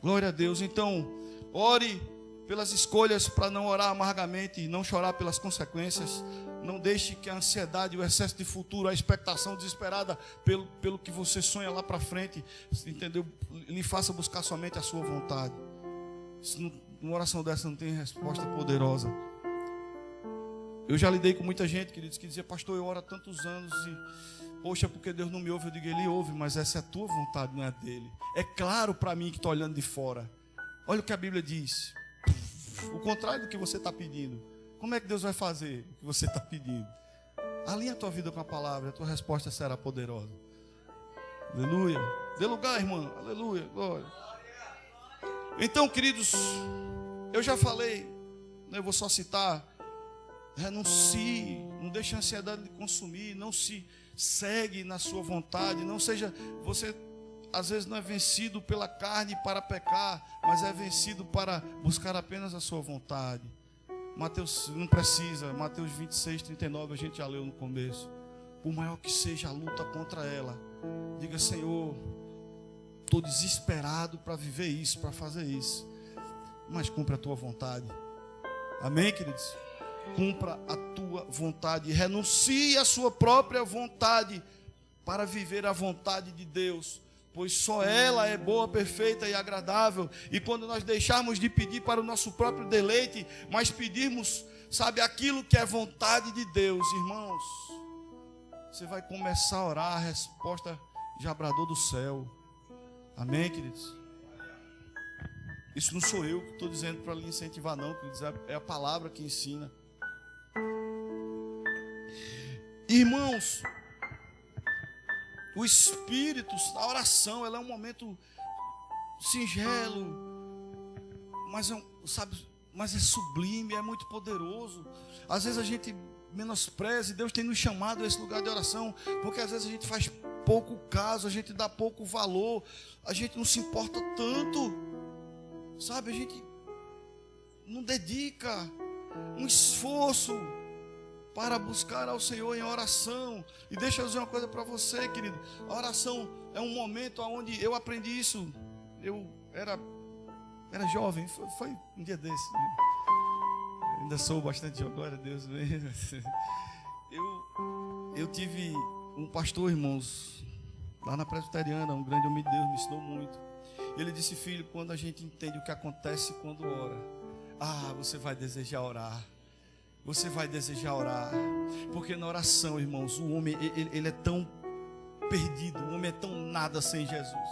Glória a Deus. Então, ore pelas escolhas para não orar amargamente e não chorar pelas consequências. Não deixe que a ansiedade, o excesso de futuro, a expectação desesperada pelo que você sonha lá para frente, entendeu? Lhe faça buscar somente a sua vontade. Uma oração dessa não tem resposta poderosa. Eu já lidei com muita gente, queridos, que dizia: pastor, eu oro há tantos anos e, poxa, porque Deus não me ouve? Eu digo: Ele ouve, mas essa é a tua vontade, não é a dele. É claro para mim que estou olhando de fora. Olha o que a Bíblia diz. O contrário do que você está pedindo. Como é que Deus vai fazer o que você está pedindo? Alinha a tua vida com a palavra, a tua resposta será poderosa. Aleluia. Dê lugar, irmão. Aleluia. Glória. Então, queridos, eu já falei, eu vou só citar: renuncie, não deixe a ansiedade de consumir, não se segue na sua vontade, não seja, você às vezes não é vencido pela carne para pecar, mas é vencido para buscar apenas a sua vontade. Mateus, não precisa, Mateus 26:39, a gente já leu no começo. Por maior que seja a luta contra ela, diga: Senhor, estou desesperado para viver isso, para fazer isso, mas cumpra a tua vontade. Amém, queridos? Cumpra a tua vontade, renuncie à sua própria vontade para viver a vontade de Deus, pois só ela é boa, perfeita e agradável. E quando nós deixarmos de pedir para o nosso próprio deleite, mas pedirmos, sabe, aquilo que é vontade de Deus, irmãos, você vai começar a orar, a resposta já bradou do céu. Amém, queridos? Isso não sou eu que estou dizendo para lhe incentivar, não, queridos, é a palavra que ensina. Irmãos, o Espírito, a oração, ela é um momento singelo, mas mas é sublime, é muito poderoso. Às vezes a gente menospreza, e Deus tem nos chamado a esse lugar de oração, porque às vezes a gente faz pouco caso, a gente dá pouco valor, a gente não se importa tanto, sabe? A gente não dedica um esforço para buscar ao Senhor em oração. E deixa eu dizer uma coisa para você, querido: a oração é um momento onde eu aprendi isso. Eu era era jovem, foi um dia desse. Ainda sou bastante jovem, glória a Deus mesmo. Eu tive um pastor, irmãos, lá na Presbiteriana, um grande homem de Deus, me ensinou muito. Ele disse: filho, quando a gente entende o que acontece quando ora, você vai desejar orar. Você vai desejar orar. Porque na oração, irmãos, o homem, ele é tão perdido, o homem é tão nada sem Jesus.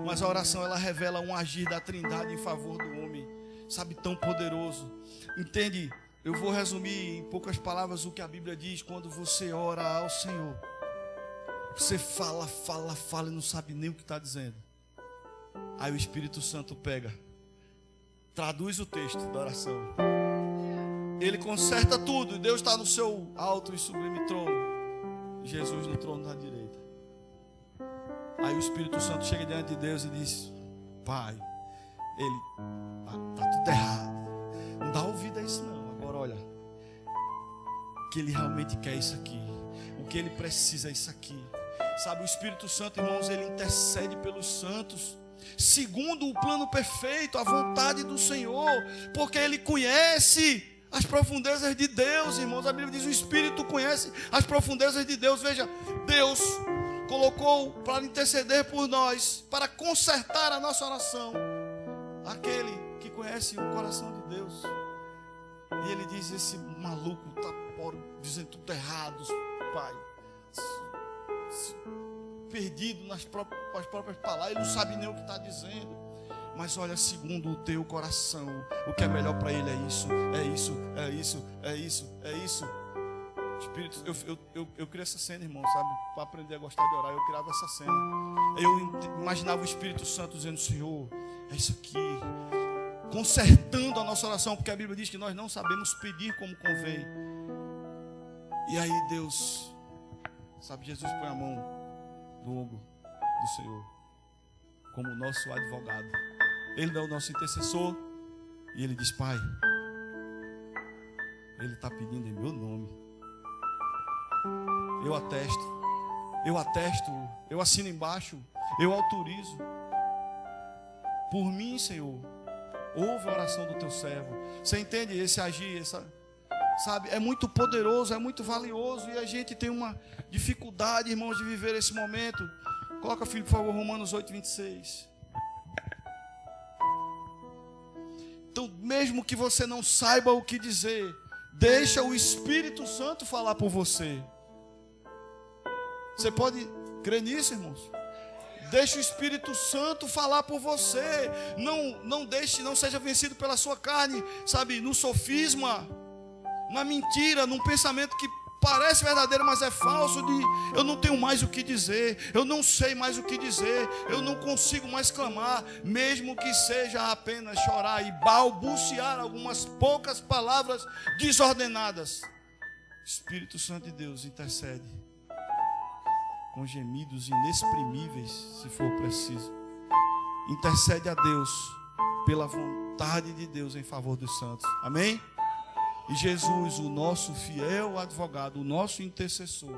Mas a oração, ela revela um agir da Trindade em favor do homem, sabe, tão poderoso. Entende? Eu vou resumir em poucas palavras o que a Bíblia diz. Quando você ora ao Senhor, você fala e não sabe nem o que está dizendo. Aí o Espírito Santo pega, traduz o texto da oração. Ele conserta tudo. Deus está no seu alto e sublime trono, Jesus no trono da direita. Aí o Espírito Santo chega diante de Deus e diz: Pai, está tudo errado, não dá ouvido a isso não. Agora olha, que ele realmente quer isso aqui, o que ele precisa é isso aqui. Sabe, o Espírito Santo, irmãos, ele intercede pelos santos, segundo o plano perfeito, a vontade do Senhor, porque ele conhece as profundezas de Deus, irmãos. A Bíblia diz: o Espírito conhece as profundezas de Deus. Veja, Deus colocou para interceder por nós, para consertar a nossa oração, aquele que conhece o coração de Deus. E ele diz: esse maluco está dizendo tudo errado, Pai, perdido nas próprias palavras, ele não sabe nem o que está dizendo. Mas olha, segundo o teu coração, o que é melhor para ele é isso, é isso, é isso, é isso, é isso. Espírito, eu criei essa cena, irmão, sabe? Para aprender a gostar de orar, eu criava essa cena. Eu imaginava o Espírito Santo dizendo: Senhor, é isso aqui, consertando a nossa oração, porque a Bíblia diz que nós não sabemos pedir como convém. E aí Deus, sabe, Jesus põe a mão no ombro do Senhor, como o nosso advogado. Ele é o nosso intercessor. E ele diz: Pai, ele está pedindo em meu nome. Eu atesto, eu assino embaixo, eu autorizo. Por mim, Senhor, ouve a oração do teu servo. Você entende esse agir, sabe? É muito poderoso, é muito valioso. E a gente tem uma dificuldade, irmãos, de viver esse momento. Coloca, filho, por favor, Romanos 8:26. Então, mesmo que você não saiba o que dizer, deixa o Espírito Santo falar por você. Você pode crer nisso, irmãos? Deixa o Espírito Santo falar por você. Não seja vencido pela sua carne, sabe, no sofisma, na mentira, num pensamento que parece verdadeiro, mas é falso, de eu não tenho mais o que dizer, eu não sei mais o que dizer, eu não consigo mais clamar, mesmo que seja apenas chorar e balbuciar algumas poucas palavras desordenadas. Espírito Santo de Deus intercede com gemidos inexprimíveis, se for preciso. Intercede a Deus pela vontade de Deus em favor dos santos. Amém? E Jesus, o nosso fiel advogado, o nosso intercessor,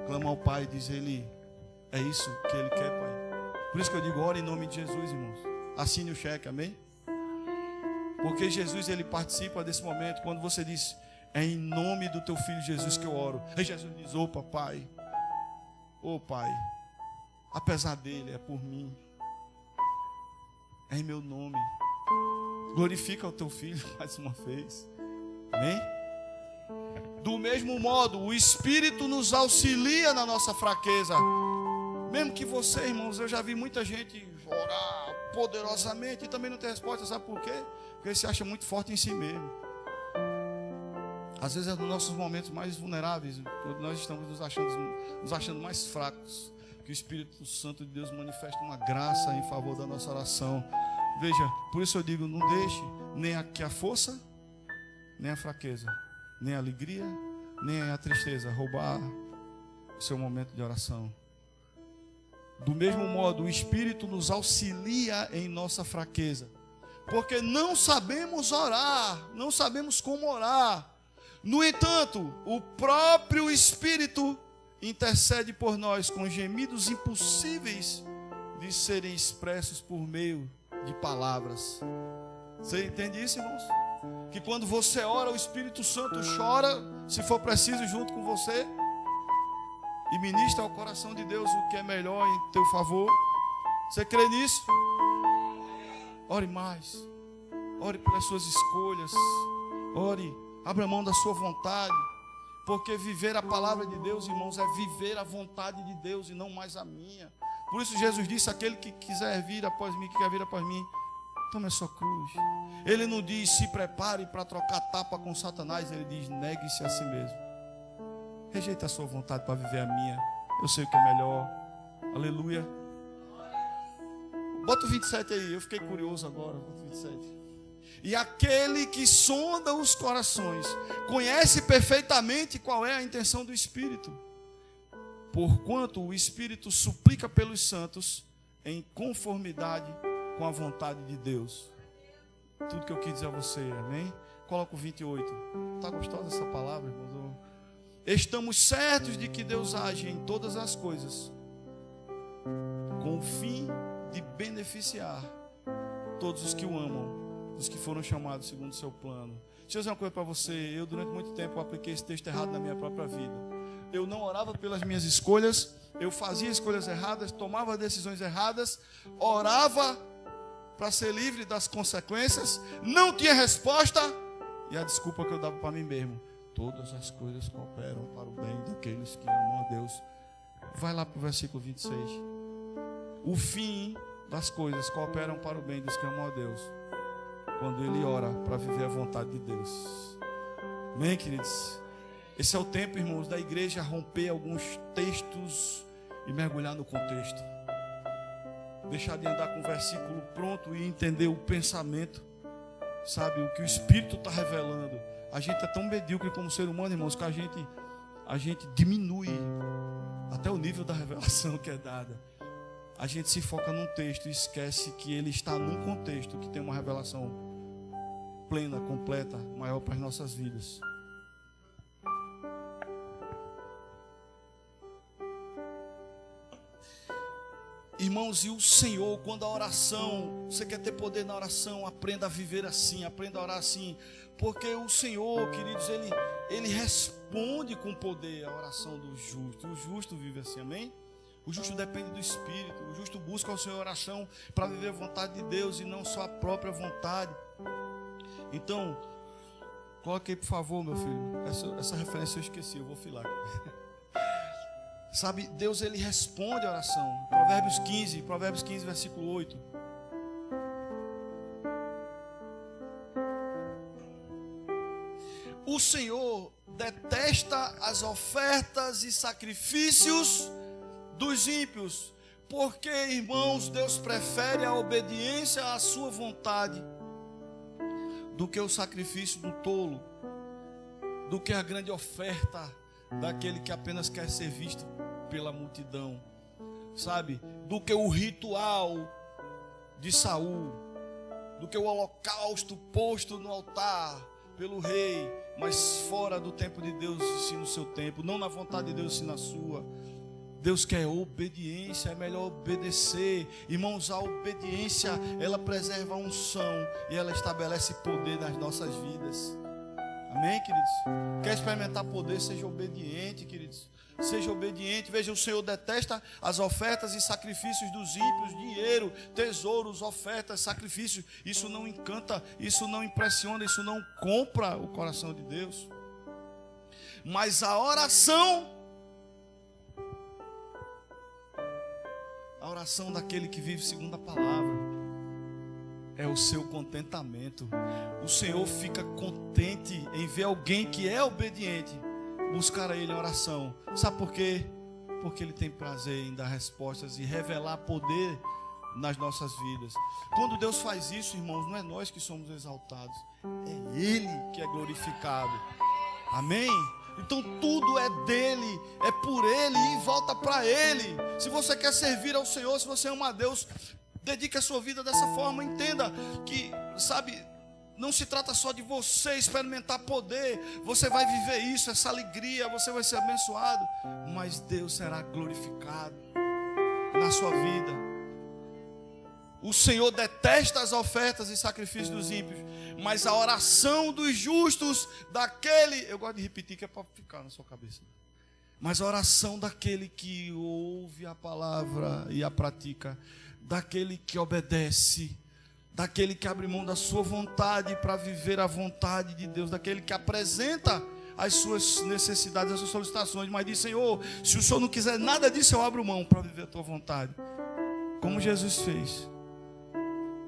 clama ao Pai e diz: Ele, é isso que Ele quer, Pai. Por isso que eu digo: ore em nome de Jesus, irmãos. Assine o cheque, amém? Porque Jesus, Ele participa desse momento. Quando você diz: é em nome do teu Filho Jesus que eu oro. Aí Jesus diz: opa, Pai, Pai, apesar dele, é por mim, é em meu nome. Glorifica o teu Filho mais uma vez. Amém? Do mesmo modo, o Espírito nos auxilia na nossa fraqueza. Mesmo que você, irmãos, eu já vi muita gente orar poderosamente e também não ter resposta. Sabe por quê? Porque ele se acha muito forte em si mesmo. Às vezes é nos nossos momentos mais vulneráveis, quando nós estamos nos achando mais fracos, que o Espírito Santo de Deus manifesta uma graça em favor da nossa oração. Veja, por isso eu digo: não deixe nem aqui a força, nem a fraqueza, nem a alegria, nem a tristeza roubar o seu momento de oração. Do mesmo modo, o Espírito nos auxilia em nossa fraqueza, porque não sabemos orar, não sabemos como orar. No entanto, o próprio Espírito intercede por nós com gemidos impossíveis de serem expressos por meio de palavras. Você entende isso, irmãos? Que quando você ora, o Espírito Santo chora, se for preciso, junto com você, e ministra ao coração de Deus o que é melhor em teu favor. Você crê nisso? Ore mais. Ore pelas suas escolhas. Ore, abra mão da sua vontade. Porque viver a palavra de Deus, irmãos, é viver a vontade de Deus e não mais a minha. Por isso Jesus disse: aquele que quiser vir após mim, que quer vir após mim, tome a sua cruz. Ele não diz: se prepare para trocar tapa com Satanás. Ele diz: negue-se a si mesmo. Rejeita a sua vontade para viver a minha. Eu sei o que é melhor. Aleluia. Bota o 27 aí. Eu fiquei curioso agora. Bota o 27. E aquele que sonda os corações conhece perfeitamente qual é a intenção do Espírito, porquanto o Espírito suplica pelos santos em conformidade com a vontade de Deus. Tudo que eu quis dizer a você, amém? Coloca o 28. Está gostosa essa palavra, irmãos? Estamos certos de que Deus age em todas as coisas com o fim de beneficiar todos os que o amam, os que foram chamados segundo o seu plano. Deixa eu dizer uma coisa para você. Eu durante muito tempo apliquei esse texto errado na minha própria vida. Eu não orava pelas minhas escolhas, eu fazia escolhas erradas, tomava decisões erradas, orava para ser livre das consequências, não tinha resposta, e a desculpa que eu dava para mim mesmo: todas as coisas cooperam para o bem daqueles que amam a Deus. Vai lá para o versículo 26. O fim das coisas cooperam para o bem dos que amam a Deus, quando ele ora para viver a vontade de Deus. Amém, queridos? Esse é o tempo, irmãos, da igreja romper alguns textos e mergulhar no contexto. Deixar de andar com o versículo pronto e entender o pensamento, sabe, o que o Espírito está revelando. A gente é tão medíocre como ser humano, irmãos, que a gente diminui até o nível da revelação que é dada. A gente se foca num texto e esquece que ele está num contexto que tem uma revelação plena, completa, maior para as nossas vidas. Irmãos, e o Senhor, quando a oração, você quer ter poder na oração, aprenda a viver assim, aprenda a orar assim, porque o Senhor, queridos, Ele responde com poder a oração do justo. O justo vive assim, amém? O justo depende do Espírito, o justo busca ao Senhor oração para viver a vontade de Deus e não só a própria vontade. Então, coloque aí, por favor, meu filho, essa referência eu esqueci, eu vou filar. Sabe, Deus, ele responde a oração. Provérbios 15, versículo 8. O Senhor detesta as ofertas e sacrifícios dos ímpios, porque, irmãos, Deus prefere a obediência à sua vontade do que o sacrifício do tolo, do que a grande oferta daquele que apenas quer ser visto pela multidão, sabe, do que o ritual de Saul, do que o holocausto posto no altar pelo rei, mas fora do tempo de Deus e sim no seu tempo, não na vontade de Deus e sim na sua. Deus quer obediência, é melhor obedecer. Irmãos, a obediência, ela preserva a unção e ela estabelece poder nas nossas vidas. Amém, queridos? Quer experimentar poder? Seja obediente, queridos. Seja obediente. Veja, o Senhor detesta as ofertas e sacrifícios dos ímpios, dinheiro, tesouros, ofertas, sacrifícios. Isso não encanta, isso não impressiona, isso não compra o coração de Deus. Mas a oração daquele que vive segundo a palavra é o seu contentamento. O Senhor fica contente em ver alguém que é obediente buscar a Ele em oração. Sabe por quê? Porque Ele tem prazer em dar respostas e revelar poder nas nossas vidas. Quando Deus faz isso, irmãos, não é nós que somos exaltados, é Ele que é glorificado. Amém? Então tudo é dele, é por Ele e volta para Ele. Se você quer servir ao Senhor, se você ama a Deus, dedique a sua vida dessa forma. Entenda que, sabe, não se trata só de você experimentar poder. Você vai viver isso, essa alegria, você vai ser abençoado, mas Deus será glorificado na sua vida. O Senhor detesta as ofertas e sacrifícios dos ímpios, mas a oração dos justos, daquele... Eu gosto de repetir que é para ficar na sua cabeça. Mas a oração daquele que ouve a palavra e a pratica, daquele que obedece, daquele que abre mão da sua vontade para viver a vontade de Deus, daquele que apresenta as suas necessidades, as suas solicitações, mas diz: Senhor, se o Senhor não quiser nada disso, eu abro mão para viver a tua vontade. Como Jesus fez,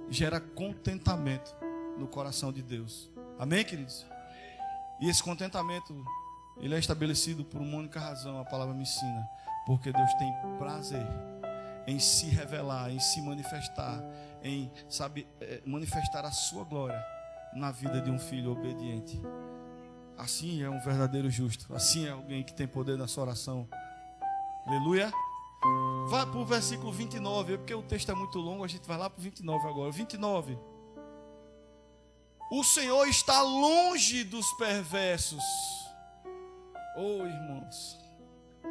gera contentamento no coração de Deus. Amém, queridos? E esse contentamento, ele é estabelecido por uma única razão, a palavra me ensina: porque Deus tem prazer em se revelar, em se manifestar, em, manifestar a sua glória na vida de um filho obediente. Assim é um verdadeiro justo, assim é alguém que tem poder na sua oração. Aleluia. Vá para o versículo 29, porque o texto é muito longo, a gente vai lá para o 29 agora. 29. O Senhor está longe dos perversos. Oh, irmãos,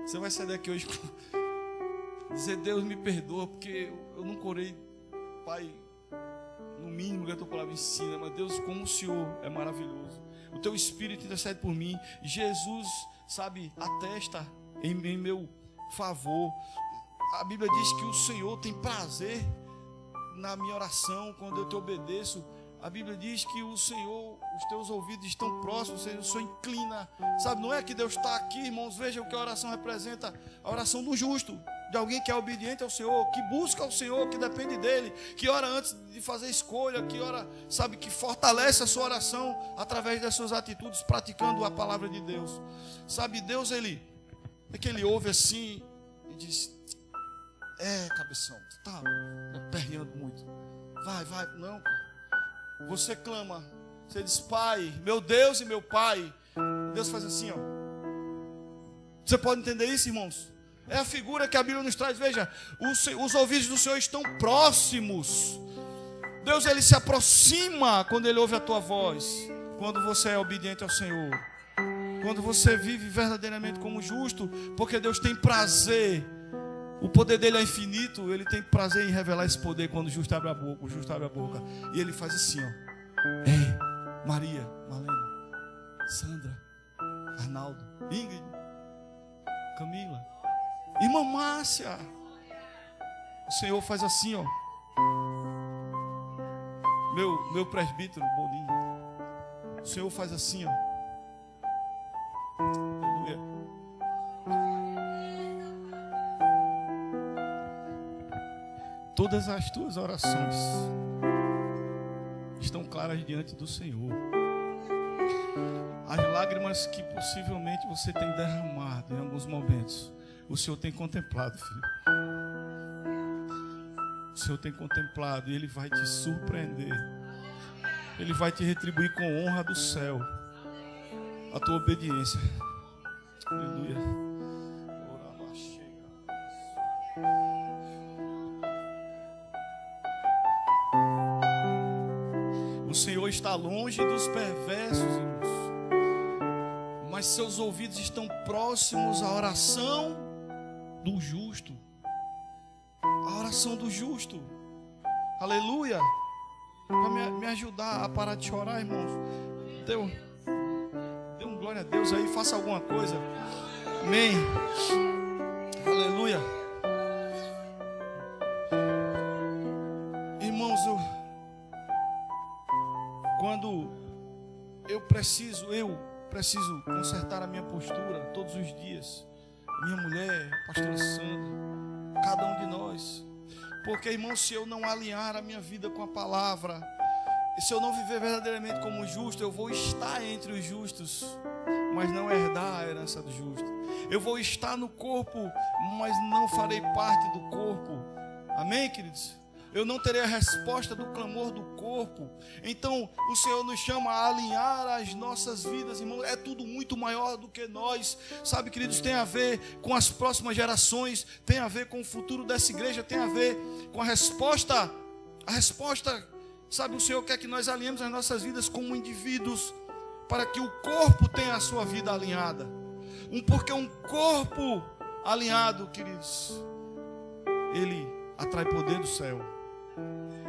você vai sair daqui hoje com... dizer: Deus me perdoa, porque eu não orei, Pai, no mínimo que a tua palavra ensina, mas Deus, como o Senhor é maravilhoso. O teu Espírito intercede por mim. Jesus, atesta em meu favor. A Bíblia diz que o Senhor tem prazer na minha oração, quando eu te obedeço. A Bíblia diz que o Senhor, os teus ouvidos estão próximos, o Senhor inclina. Não é que Deus está aqui, irmãos. Veja o que a oração representa: a oração do justo, de alguém que é obediente ao Senhor, que busca ao Senhor, que depende dEle, que ora antes de fazer escolha, que ora, que fortalece a sua oração através das suas atitudes, praticando a palavra de Deus. Deus, Ele ouve assim e diz: cabeção, tu tá perreando muito. Vai, não, cara. Você clama, você diz: Pai, meu Deus e meu Pai. Deus faz assim, ó. Você pode entender isso, irmãos? É a figura que a Bíblia nos traz. Veja, os ouvidos do Senhor estão próximos. Deus, Ele se aproxima quando Ele ouve a tua voz, quando você é obediente ao Senhor, quando você vive verdadeiramente como justo, porque Deus tem prazer. O poder dele é infinito. Ele tem prazer em revelar esse poder quando o justo abre a boca. O justo abre a boca e ele faz assim, ó: Ei, Maria, Malena, Sandra, Arnaldo, Ingrid, Camila, irmã Márcia. O Senhor faz assim, ó. Meu presbítero Boninho, o Senhor faz assim, ó. Aleluia. Todas as tuas orações estão claras diante do Senhor. As lágrimas que possivelmente você tem derramado em alguns momentos, o Senhor tem contemplado, filho. O Senhor tem contemplado e Ele vai te surpreender. Ele vai te retribuir com honra do céu a tua obediência. Aleluia. O Senhor está longe dos perversos, irmãos, mas seus ouvidos estão próximos à oração do justo. A oração do justo. Aleluia. Para me ajudar a parar de chorar, irmãos. Dê um glória a Deus aí, faça alguma coisa. Amém. Aleluia. Irmãos, quando eu preciso preciso consertar a minha postura todos os dias. Minha mulher, pastora Sandra, cada um de nós. Porque, irmão, se eu não alinhar a minha vida com a palavra, e se eu não viver verdadeiramente como justo, eu vou estar entre os justos, mas não herdar a herança do justo. Eu vou estar no corpo, mas não farei parte do corpo. Amém, queridos? Eu não terei a resposta do clamor do corpo. Então o Senhor nos chama a alinhar as nossas vidas, irmão. É tudo muito maior do que nós. Sabe, queridos, tem a ver com as próximas gerações, tem a ver com o futuro dessa igreja, tem a ver com a resposta. A resposta, sabe, o Senhor quer que nós alinhemos as nossas vidas como indivíduos, para que o corpo tenha a sua vida alinhada. Porque um corpo alinhado, queridos, ele atrai poder do céu.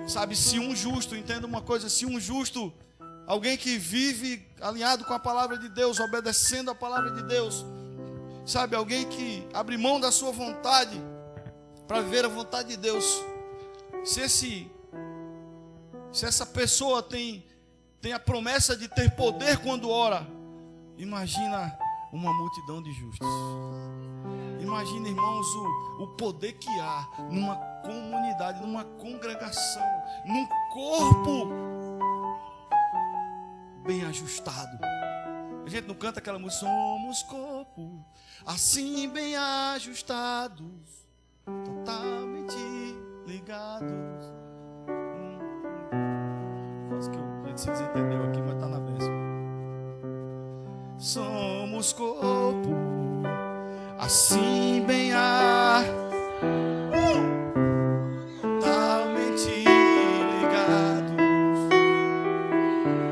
Sabe, se um justo, entenda uma coisa, se um justo, alguém que vive alinhado com a palavra de Deus, obedecendo a palavra de Deus, sabe, alguém que abre mão da sua vontade para viver a vontade de Deus, se essa pessoa tem a promessa de ter poder quando ora, imagina uma multidão de justos. Imagina, irmãos, o poder que há numa comunidade, numa congregação, num corpo bem ajustado. A gente não canta aquela música, somos corpo assim bem ajustados, totalmente ligados. Quase que a gente se desentendeu aqui, mas está na bênção. Somos corpo assim bem totalmente ligados.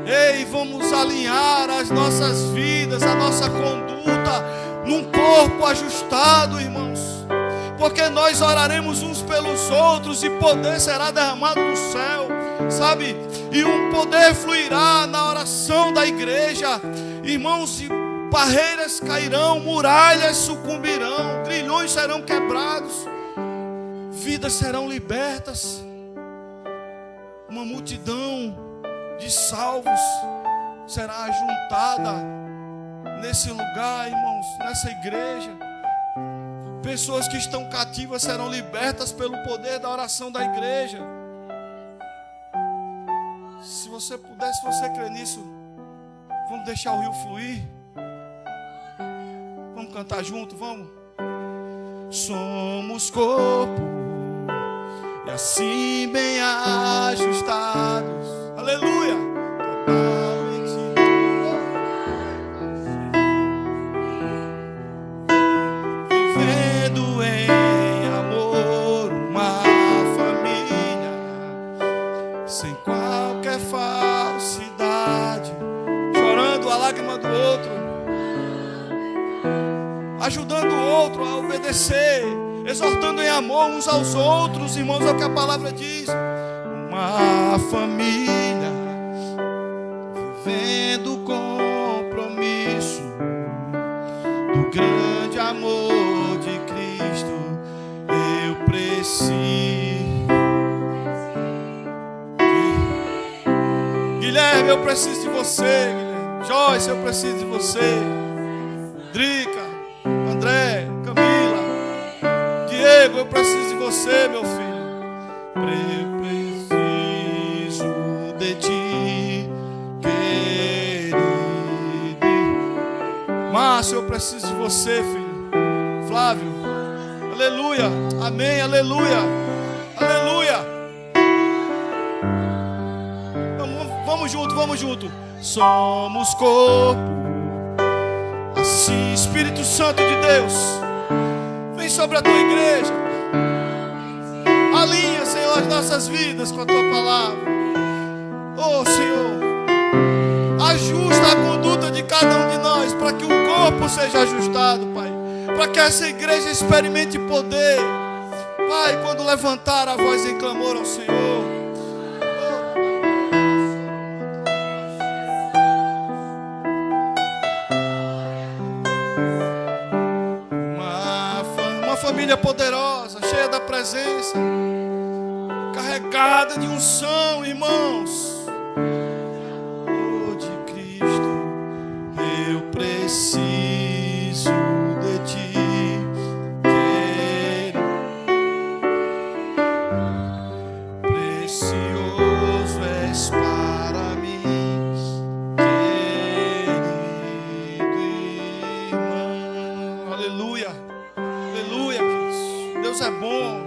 Ei, vamos alinhar as nossas vidas, a nossa conduta num corpo ajustado, irmãos, porque nós oraremos uns pelos outros e poder será derramado do céu, sabe? E um poder fluirá na oração da igreja, irmãos, e barreiras cairão, muralhas sucumbirão, grilhões serão quebrados, vidas serão libertas, uma multidão de salvos será ajuntada nesse lugar, irmãos, nessa igreja. Pessoas que estão cativas serão libertas pelo poder da oração da igreja. Se você puder, se você crer nisso, vamos deixar o rio fluir. Vamos cantar junto, vamos. Somos corpo e assim bem ajustados. Aleluia. Vivendo em amor uma família, sem qualquer falsidade, chorando a lágrima do outro, ajudando o outro a obedecer, exortando em amor uns aos outros, irmãos, é o que a palavra diz. Uma família vivendo compromisso do grande amor de Cristo. Eu preciso. Guilherme, eu preciso de você. Guilherme. Joyce, eu preciso de você. Drica, André, Camila, Diego, eu preciso de você, meu filho. Eu preciso de ti, querido. Márcio, eu preciso de você, filho. Flávio, aleluia, amém, aleluia, aleluia. Vamos junto, vamos junto. Somos corpo. Assim, Espírito Santo de Deus, vem sobre a tua igreja. Alinha, Senhor, as nossas vidas com a tua palavra. Oh, Senhor, ajusta a conduta de cada um de nós, para que o corpo seja ajustado, Pai, para que essa igreja experimente poder, Pai, quando levantar a voz em clamor ao Senhor. Uma família poderosa, cheia da presença, carregada de unção, irmãos. Oh, de Cristo, eu preciso de ti, querido. Precioso és para mim, querido irmão. Aleluia, aleluia, Deus é bom.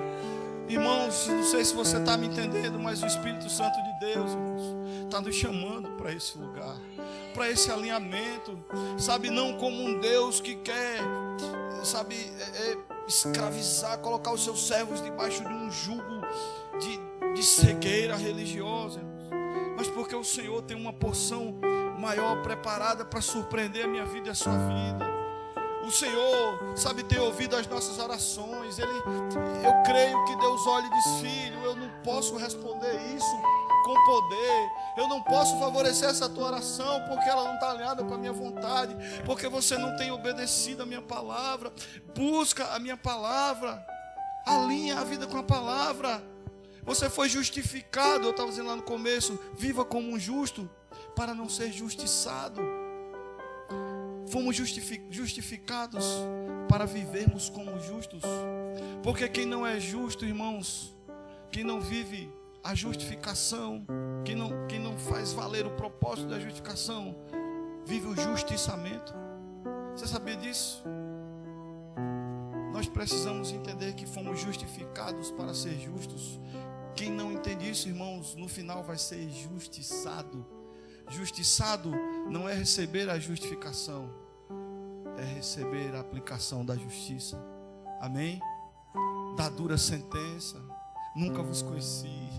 Irmãos, não sei se você está me entendendo, mas o Espírito Santo de Deus, irmãos, está nos chamando para esse lugar, para esse alinhamento, sabe, não como um Deus que quer, sabe, escravizar, colocar os seus servos debaixo de um jugo de cegueira religiosa, irmãos, mas porque o Senhor tem uma porção maior preparada para surpreender a minha vida e a sua vida. O Senhor, sabe, tem ouvido as nossas orações. Eu creio que Deus olha e diz: filho, eu não posso responder isso com poder. Eu não posso favorecer essa tua oração porque ela não está alinhada com a minha vontade, porque você não tem obedecido a minha palavra. Busca a minha palavra, alinha a vida com a palavra. Você foi justificado, eu estava dizendo lá no começo, viva como um justo para não ser justiçado. Fomos justificados para vivermos como justos. Porque quem não é justo, irmãos, quem não vive a justificação, quem não faz valer o propósito da justificação, vive o justiçamento. Você sabia disso? Nós precisamos entender que fomos justificados para ser justos. Quem não entende isso, irmãos, no final vai ser justiçado. Justiçado não é receber a justificação, é receber a aplicação da justiça. Amém? Da dura sentença: nunca vos conheci,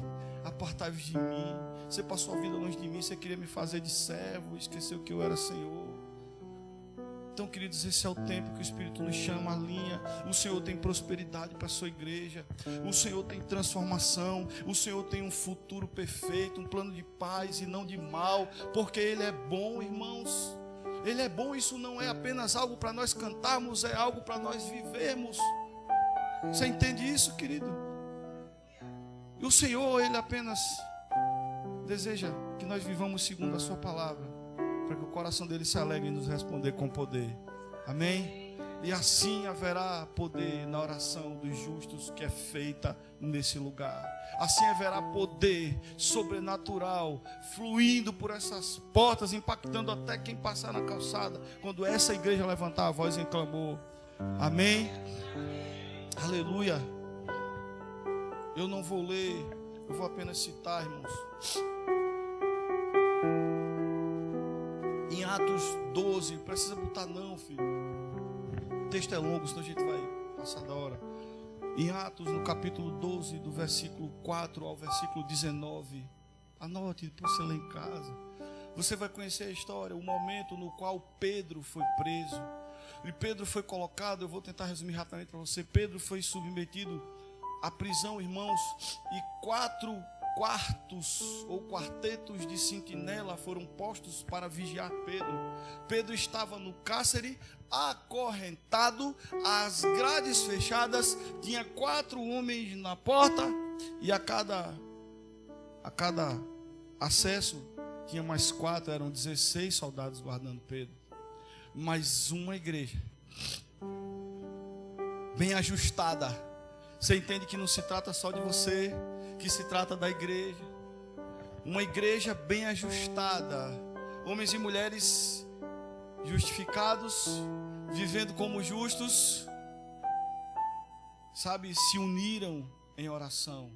apartai-vos de mim. Você passou a vida longe de mim, você queria me fazer de servo, esqueceu que eu era Senhor. Então, queridos, esse é o tempo que o Espírito nos chama, alinha. O Senhor tem prosperidade para a sua igreja. O Senhor tem transformação. O Senhor tem um futuro perfeito, um plano de paz e não de mal, porque Ele é bom, irmãos. Ele é bom. Isso não é apenas algo para nós cantarmos, é algo para nós vivermos. Você entende isso, querido? E o Senhor, Ele apenas deseja que nós vivamos segundo a sua palavra, para que o coração dele se alegre em nos responder com poder. Amém? E assim haverá poder na oração dos justos que é feita nesse lugar. Assim haverá poder sobrenatural fluindo por essas portas, impactando até quem passar na calçada, quando essa igreja levantar a voz em clamor. Amém? Aleluia. Eu não vou ler, eu vou apenas citar, irmãos. Em Atos 12, precisa botar não, filho. O texto é longo, senão a gente vai passar da hora. Em Atos, no capítulo 12, do versículo 4 ao versículo 19. Anote para você ler em casa. Você vai conhecer a história, o momento no qual Pedro foi preso. E Pedro foi colocado, eu vou tentar resumir rapidamente para você. Pedro foi submetido à prisão, irmãos, e 4 quartos ou quartetos de sentinela foram postos para vigiar Pedro. Pedro estava no cárcere, acorrentado, as grades fechadas, tinha 4 homens na porta, e a cada acesso tinha mais 4, eram 16 soldados guardando Pedro. Mas uma igreja bem ajustada. Você entende que não se trata só de você, que se trata da igreja. Uma igreja bem ajustada, homens e mulheres justificados, vivendo como justos, sabe, se uniram em oração,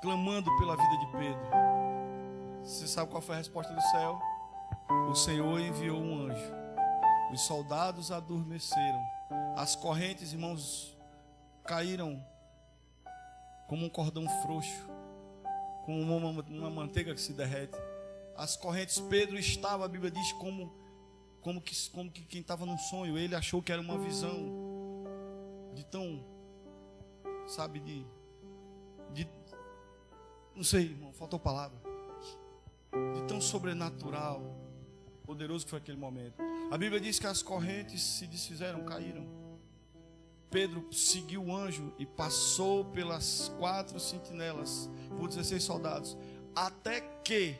clamando pela vida de Pedro. Você sabe qual foi a resposta do céu? O Senhor enviou um anjo. Os soldados adormeceram. As correntes, irmãos, caíram como um cordão frouxo, como uma manteiga que se derrete. As correntes, Pedro estava, a Bíblia diz, como que quem estava num sonho. Ele achou que era uma visão de tão, sabe, de não sei, irmão, faltou palavra, de tão sobrenatural, poderoso que foi aquele momento. A Bíblia diz que as correntes se desfizeram, caíram. Pedro seguiu o anjo e passou pelas 4 sentinelas, por 16 soldados, até que,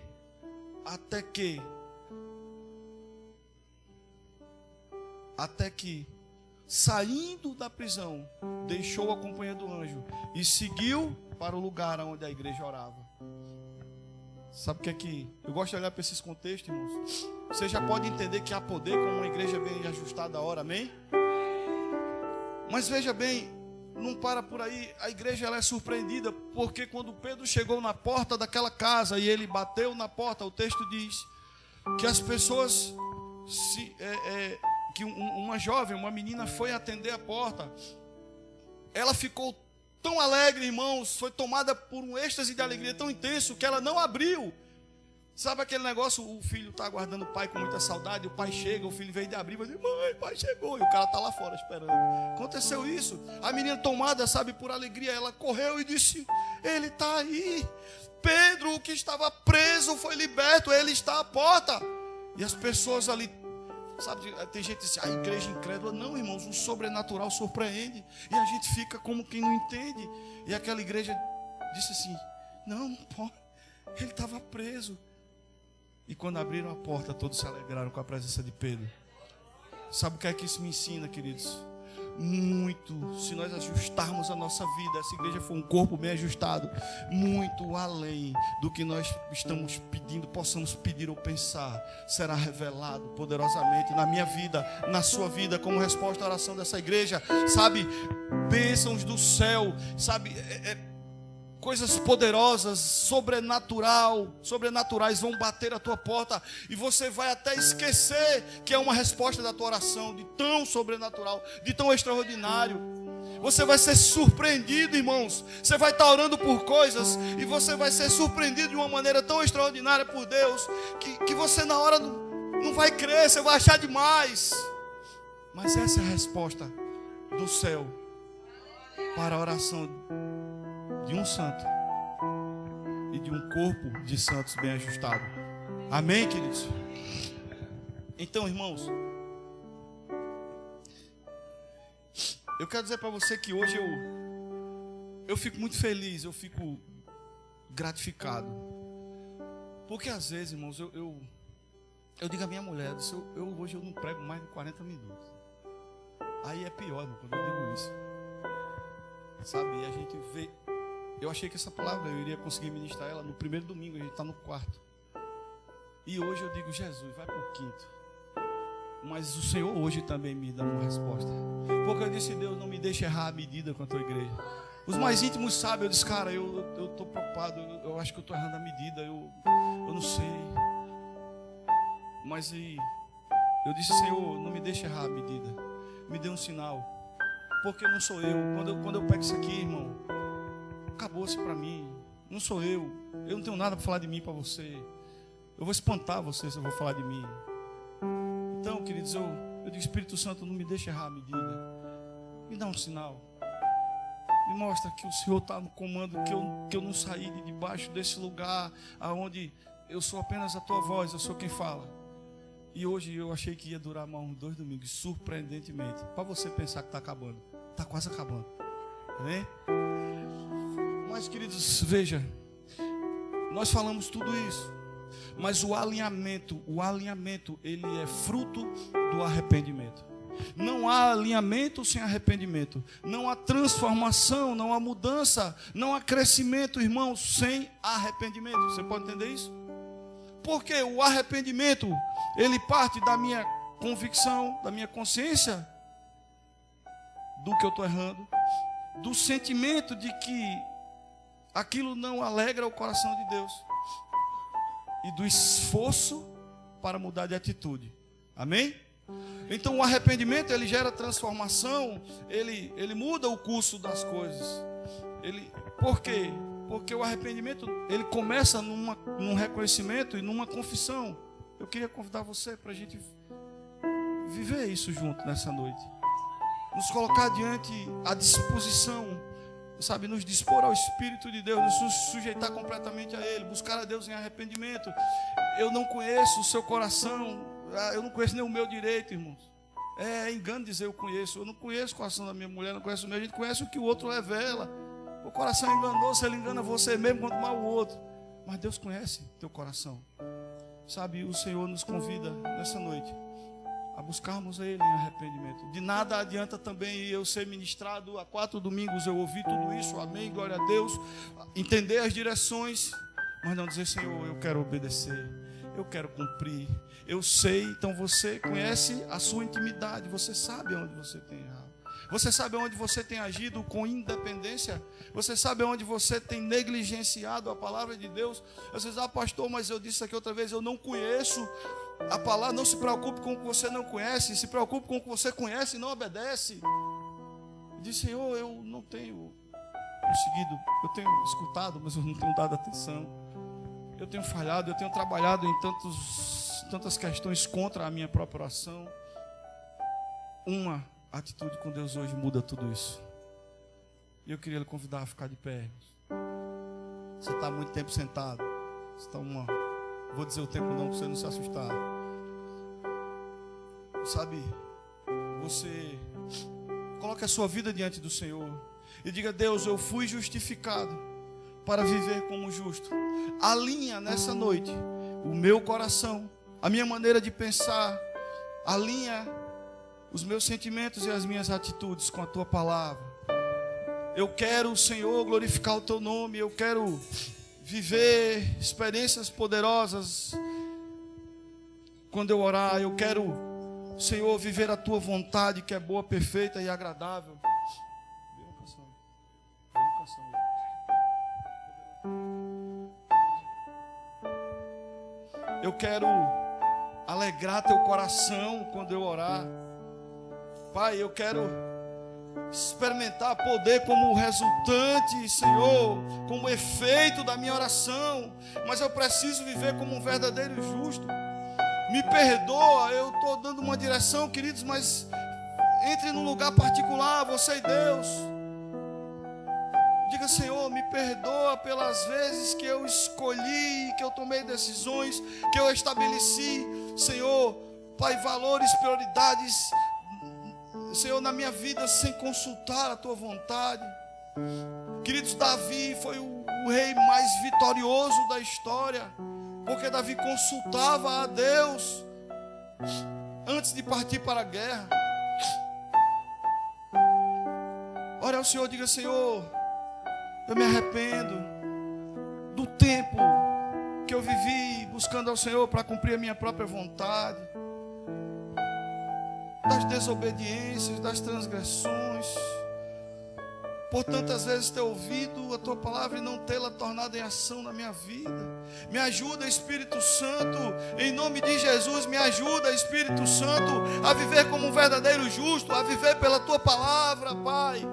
saindo da prisão, deixou a companhia do anjo e seguiu para o lugar onde a igreja orava. Sabe o que é que eu gosto de olhar para esses contextos, irmãos? Você já pode entender que há poder como uma igreja bem ajustada a hora, amém? Mas veja bem, não para por aí. A igreja ela é surpreendida, porque quando Pedro chegou na porta daquela casa e ele bateu na porta, o texto diz que as pessoas, que uma jovem, uma menina foi atender a porta. Ela ficou tão alegre, irmãos, foi tomada por um êxtase de alegria tão intenso que ela não abriu. Sabe aquele negócio, o filho está aguardando o pai com muita saudade, o pai chega, o filho vem de abrir, vai dizer, mãe, pai chegou, e o cara está lá fora esperando. Aconteceu isso. A menina tomada, sabe, por alegria, ela correu e disse, ele está aí. Pedro, que estava preso, foi liberto, ele está à porta. E as pessoas ali, sabe, tem gente que diz, a igreja incrédula. Não, irmãos, o sobrenatural surpreende. E a gente fica como quem não entende. E aquela igreja disse assim, não pode, ele estava preso. E quando abriram a porta, todos se alegraram com a presença de Pedro. Sabe o que é que isso me ensina, queridos? Muito, se nós ajustarmos a nossa vida, essa igreja for um corpo bem ajustado, muito além do que nós estamos pedindo, possamos pedir ou pensar, será revelado poderosamente na minha vida, na sua vida, como resposta à oração dessa igreja. Sabe, bênçãos do céu, sabe, coisas poderosas, sobrenaturais vão bater a tua porta e você vai até esquecer que é uma resposta da tua oração, de tão sobrenatural, de tão extraordinário. Você vai ser surpreendido, irmãos. Você vai estar orando por coisas e você vai ser surpreendido de uma maneira tão extraordinária por Deus que você na hora não vai crer, você vai achar demais. Mas essa é a resposta do céu para a oração de um santo e de um corpo de santos bem ajustado. Amém, queridos? Então, irmãos, eu quero dizer para você que hoje eu fico muito feliz, eu fico gratificado, porque às vezes, irmãos, eu digo à minha mulher, hoje eu não prego mais de 40 minutos. Aí é pior, irmão, quando eu digo isso, sabe? E a gente vê. Eu achei que essa palavra eu iria conseguir ministrar ela no primeiro domingo, a gente está no quarto. E hoje eu digo, Jesus, vai para o quinto. Mas o Senhor hoje também me dá uma resposta. Porque eu disse, Deus, não me deixe errar a medida com a tua igreja. Os mais íntimos sabem, eu disse, cara, eu estou preocupado, eu acho que eu estou errando a medida, eu não sei. Mas eu disse, Senhor, não me deixe errar a medida. Me dê um sinal. Porque não sou eu. Quando eu pego isso aqui, irmão, acabou-se para mim. Não sou eu. Eu não tenho nada para falar de mim para você. Eu vou espantar você se eu vou falar de mim. Então, queridos, eu digo, Espírito Santo, não me deixe errar a medida. Me dá um sinal. Me mostra que o Senhor está no comando, que eu não saí de debaixo desse lugar aonde eu sou apenas a tua voz, eu sou quem fala. E hoje eu achei que ia durar mais uns 2 domingos, surpreendentemente. Para você pensar que está acabando. Está quase acabando. Amém? Mas, queridos, veja, nós falamos tudo isso, mas o alinhamento, ele é fruto do arrependimento. Não há alinhamento sem arrependimento. Não há transformação, não há mudança, não há crescimento, irmãos, sem arrependimento. Você pode entender isso? Porque o arrependimento, ele parte da minha convicção, da minha consciência do que eu estou errando, do sentimento de que aquilo não alegra o coração de Deus e do esforço para mudar de atitude. Amém? Então o arrependimento, ele gera transformação, ele muda o curso das coisas. Por quê? Porque o arrependimento, ele começa num reconhecimento e numa confissão. Eu queria convidar você para a gente viver isso junto nessa noite. Nos colocar diante à disposição, sabe, nos dispor ao Espírito de Deus, nos sujeitar completamente a Ele, buscar a Deus em arrependimento. Eu não conheço o seu coração, eu não conheço nem o meu direito, irmãos. É engano dizer eu não conheço o coração da minha mulher, não conheço o meu, a gente conhece o que o outro revela. O coração é enganoso, ele engana você mesmo, quanto mais o outro. Mas Deus conhece teu coração. Sabe, o Senhor nos convida nessa noite a buscarmos a Ele em arrependimento. De nada adianta também eu ser ministrado há 4 domingos, eu ouvi tudo isso, amém, glória a Deus, entender as direções, mas não dizer, Senhor, eu quero obedecer, eu quero cumprir, eu sei. Então você conhece a sua intimidade, você sabe onde você tem errado, você sabe onde você tem agido com independência, você sabe onde você tem negligenciado a palavra de Deus. Você diz, pastor, mas eu disse aqui outra vez, eu não conheço a palavra. Não se preocupe com o que você não conhece, se preocupe com o que você conhece e não obedece. Diz, Senhor, eu não tenho conseguido, eu tenho escutado, mas eu não tenho dado atenção. eu tenho falhado, eu tenho trabalhado em tantas questões contra a minha própria oração. Uma atitude com Deus hoje muda tudo isso. E eu queria lhe convidar a ficar de pé. Você está há muito tempo sentado. Vou dizer o tempo não, para você não se assustar. Sabe, você coloque a sua vida diante do Senhor e diga: Deus, eu fui justificado para viver como justo. Alinha nessa noite o meu coração, a minha maneira de pensar. Alinha os meus sentimentos e as minhas atitudes com a tua palavra. Eu quero, Senhor, glorificar o teu nome. Eu quero viver experiências poderosas quando eu orar. Eu quero, Senhor, viver a tua vontade, que é boa, perfeita e agradável. Eu quero alegrar teu coração quando eu orar. Pai, eu quero experimentar poder como resultante, Senhor, como efeito da minha oração. Mas eu preciso viver como um verdadeiro justo. Me perdoa, eu estou dando uma direção, queridos, mas entre num lugar particular, você e Deus. Diga: Senhor, me perdoa pelas vezes que eu escolhi, que eu tomei decisões, que eu estabeleci, Senhor, Pai, valores, prioridades, Senhor, na minha vida sem consultar a tua vontade. Queridos, Davi foi o rei mais vitorioso da história, porque Davi consultava a Deus antes de partir para a guerra. Ore ao Senhor, diga: Senhor, eu me arrependo do tempo que eu vivi buscando ao Senhor para cumprir a minha própria vontade, das desobediências, das transgressões, por tantas vezes ter ouvido a tua palavra e não tê-la tornado em ação na minha vida. Me ajuda, Espírito Santo, em nome de Jesus. Me ajuda, Espírito Santo, a viver como um verdadeiro justo, a viver pela tua palavra, Pai,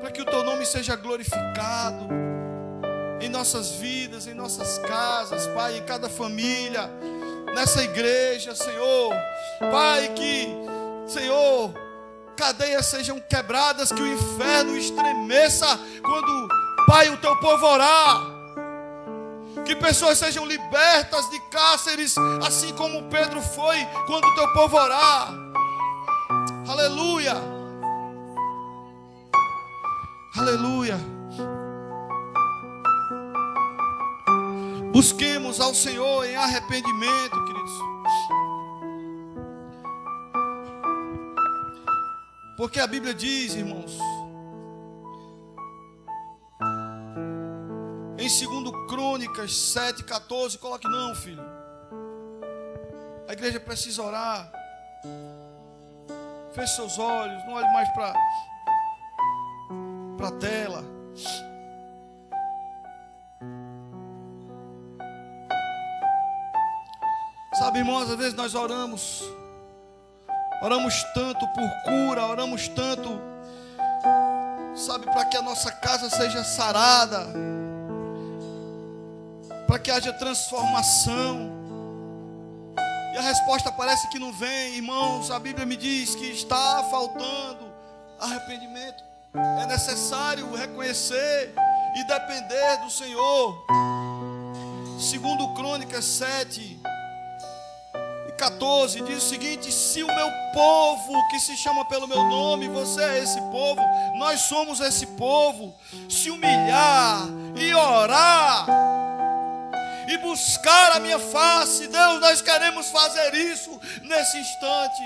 para que o teu nome seja glorificado em nossas vidas, em nossas casas, Pai, em cada família, nessa igreja, Senhor. Pai, que, Senhor, cadeias sejam quebradas, que o inferno estremeça quando, Pai, o teu povo orar. Que pessoas sejam libertas de cárceres, assim como Pedro foi quando o teu povo orar. Aleluia. Aleluia. Busquemos ao Senhor em arrependimento, queridos. Porque a Bíblia diz, irmãos, em 2 Crônicas 7,14, coloque não, filho. A igreja precisa orar. Feche seus olhos, não olhe mais para a tela. Sabe, irmãos, às vezes nós oramos tanto por cura, oramos tanto, sabe, para que a nossa casa seja sarada, para que haja transformação, e a resposta parece que não vem. Irmãos, a Bíblia me diz que está faltando arrependimento. É necessário reconhecer e depender do Senhor. 2 Crônicas 7:14 diz o seguinte: se o meu povo, que se chama pelo meu nome, você é esse povo, nós somos esse povo, se humilhar e orar e buscar a minha face, Deus, nós queremos fazer isso nesse instante.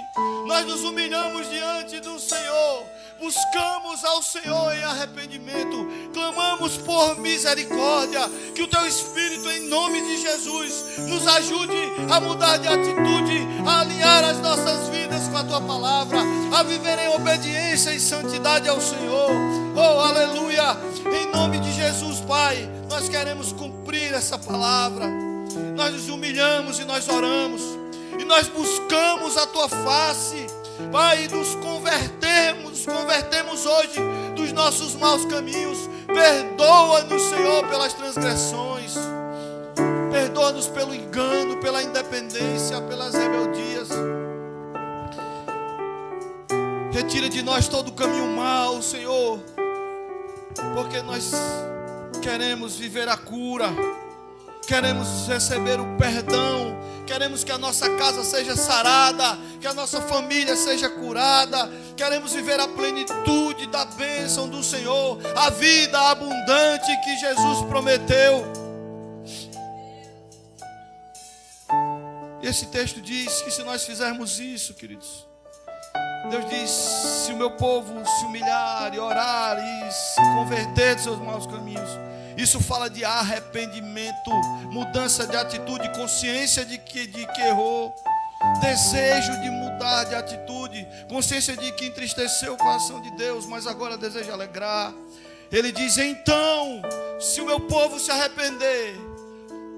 Nós nos humilhamos diante do Senhor, buscamos ao Senhor em arrependimento, clamamos por misericórdia, que o teu Espírito, em nome de Jesus, nos ajude a mudar de atitude, a alinhar as nossas vidas com a tua palavra, a viver em obediência e santidade ao Senhor. Oh, aleluia! Em nome de Jesus, Pai, nós queremos cumprir essa palavra. Nós nos humilhamos e nós oramos, e nós buscamos a tua face, Pai, nos convertemos hoje dos nossos maus caminhos. Perdoa-nos, Senhor, pelas transgressões. Perdoa-nos pelo engano, pela independência, pelas rebeldias. Retira de nós todo o caminho mau, Senhor, porque nós queremos viver a cura, queremos receber o perdão, queremos que a nossa casa seja sarada, que a nossa família seja curada, queremos viver a plenitude da bênção do Senhor, a vida abundante que Jesus prometeu. Esse texto diz que se nós fizermos isso, queridos, Deus diz: se o meu povo se humilhar e orar e se converter dos seus maus caminhos. Isso fala de arrependimento, mudança de atitude, consciência de que errou, desejo de mudar de atitude, consciência de que entristeceu o coração de Deus, mas agora deseja alegrar. Ele diz: então, se o meu povo se arrepender,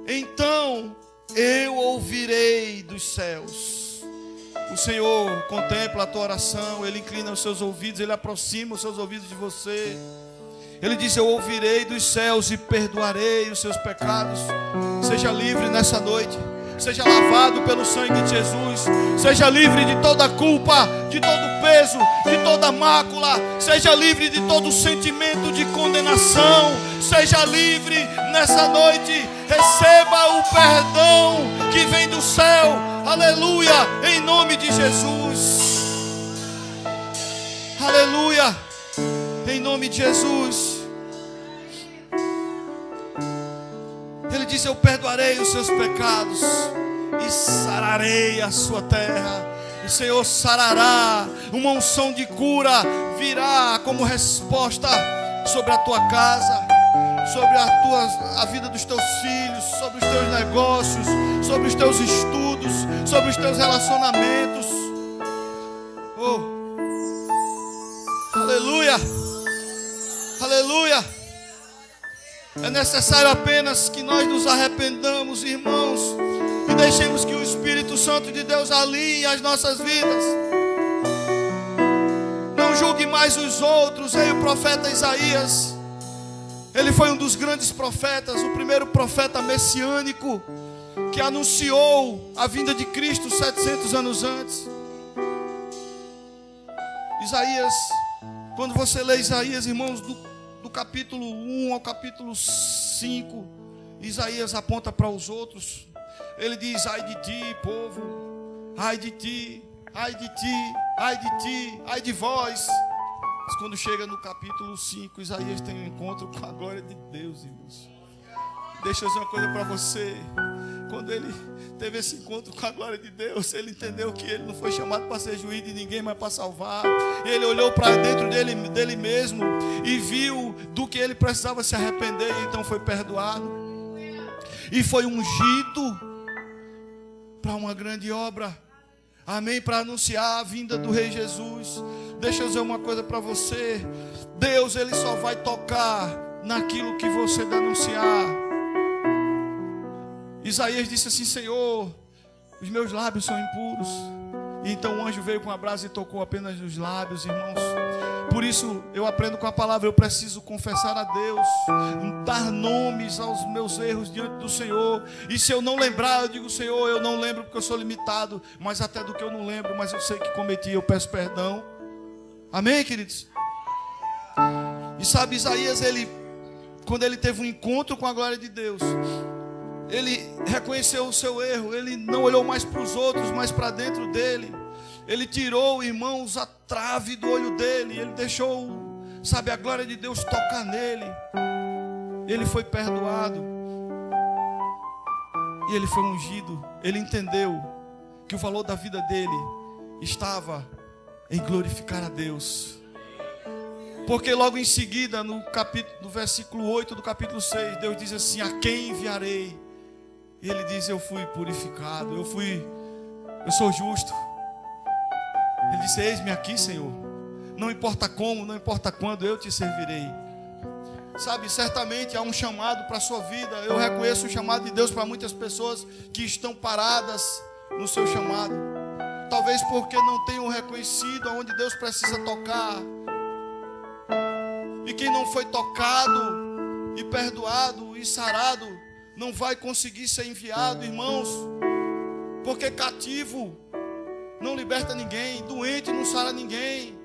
então eu ouvirei dos céus. O Senhor contempla a tua oração, Ele inclina os seus ouvidos, Ele aproxima os seus ouvidos de você. Ele diz: eu ouvirei dos céus e perdoarei os seus pecados. Seja livre nessa noite, seja lavado pelo sangue de Jesus, seja livre de toda culpa, de todo peso, de toda mácula, seja livre de todo sentimento de condenação, seja livre nessa noite, receba o perdão que vem do céu, aleluia, em nome de Jesus, aleluia, em nome de Jesus. Ele diz: eu perdoarei os seus pecados e sararei a sua terra. O Senhor sarará, uma unção de cura virá como resposta sobre a tua casa, sobre a vida dos teus filhos, sobre os teus negócios, sobre os teus estudos, sobre os teus relacionamentos. Oh, aleluia, aleluia. É necessário apenas que nós nos arrependamos, irmãos, e deixemos que o Espírito Santo de Deus alinhe as nossas vidas. Não julgue mais os outros. Ei, o profeta Isaías, ele foi um dos grandes profetas, o primeiro profeta messiânico que anunciou a vinda de Cristo 700 anos antes. Isaías, quando você lê Isaías, irmãos, do capítulo 1 ao capítulo 5, Isaías aponta para os outros. Ele diz: ai de ti, povo, ai de ti, ai de ti, ai de ti, ai de vós. Mas quando chega no capítulo 5, Isaías tem um encontro com a glória de Deus, irmãos. Deixa eu dizer uma coisa para você. Quando ele teve esse encontro com a glória de Deus, ele entendeu que ele não foi chamado para ser juiz de ninguém, mas para salvar. Ele olhou para dentro dele mesmo e viu do que ele precisava se arrepender, e então foi perdoado e foi ungido para uma grande obra. Amém? Para anunciar a vinda do Rei Jesus. Deixa eu dizer uma coisa para você. Deus, Ele só vai tocar naquilo que você denunciar. Isaías disse assim: Senhor, os meus lábios são impuros. E então o anjo veio com a brasa e tocou apenas os lábios, irmãos. Por isso eu aprendo com a palavra. Eu preciso confessar a Deus, dar nomes aos meus erros diante do Senhor. E se eu não lembrar, eu digo: Senhor, eu não lembro porque eu sou limitado. Mas até do que eu não lembro, mas eu sei que cometi, eu peço perdão. Amém, queridos? E sabe, Isaías, quando ele teve um encontro com a glória de Deus, ele reconheceu o seu erro. Ele não olhou mais para os outros, mas para dentro dele. Ele tirou, irmãos, a trave do olho dele. Ele deixou, sabe, a glória de Deus tocar nele. Ele foi perdoado. E ele foi ungido. Ele entendeu que o valor da vida dele estava em glorificar a Deus. Porque logo em seguida, no versículo 8 do capítulo 6, Deus diz assim: a quem enviarei? E ele diz: eu fui purificado, eu sou justo. Ele disse: eis-me aqui, Senhor. Não importa como, não importa quando, eu te servirei. Sabe, certamente há um chamado para a sua vida. Eu reconheço o chamado de Deus para muitas pessoas que estão paradas no seu chamado. Talvez porque não tenham reconhecido aonde Deus precisa tocar. E quem não foi tocado e perdoado e sarado não vai conseguir ser enviado, irmãos, porque cativo não liberta ninguém, doente não sara ninguém.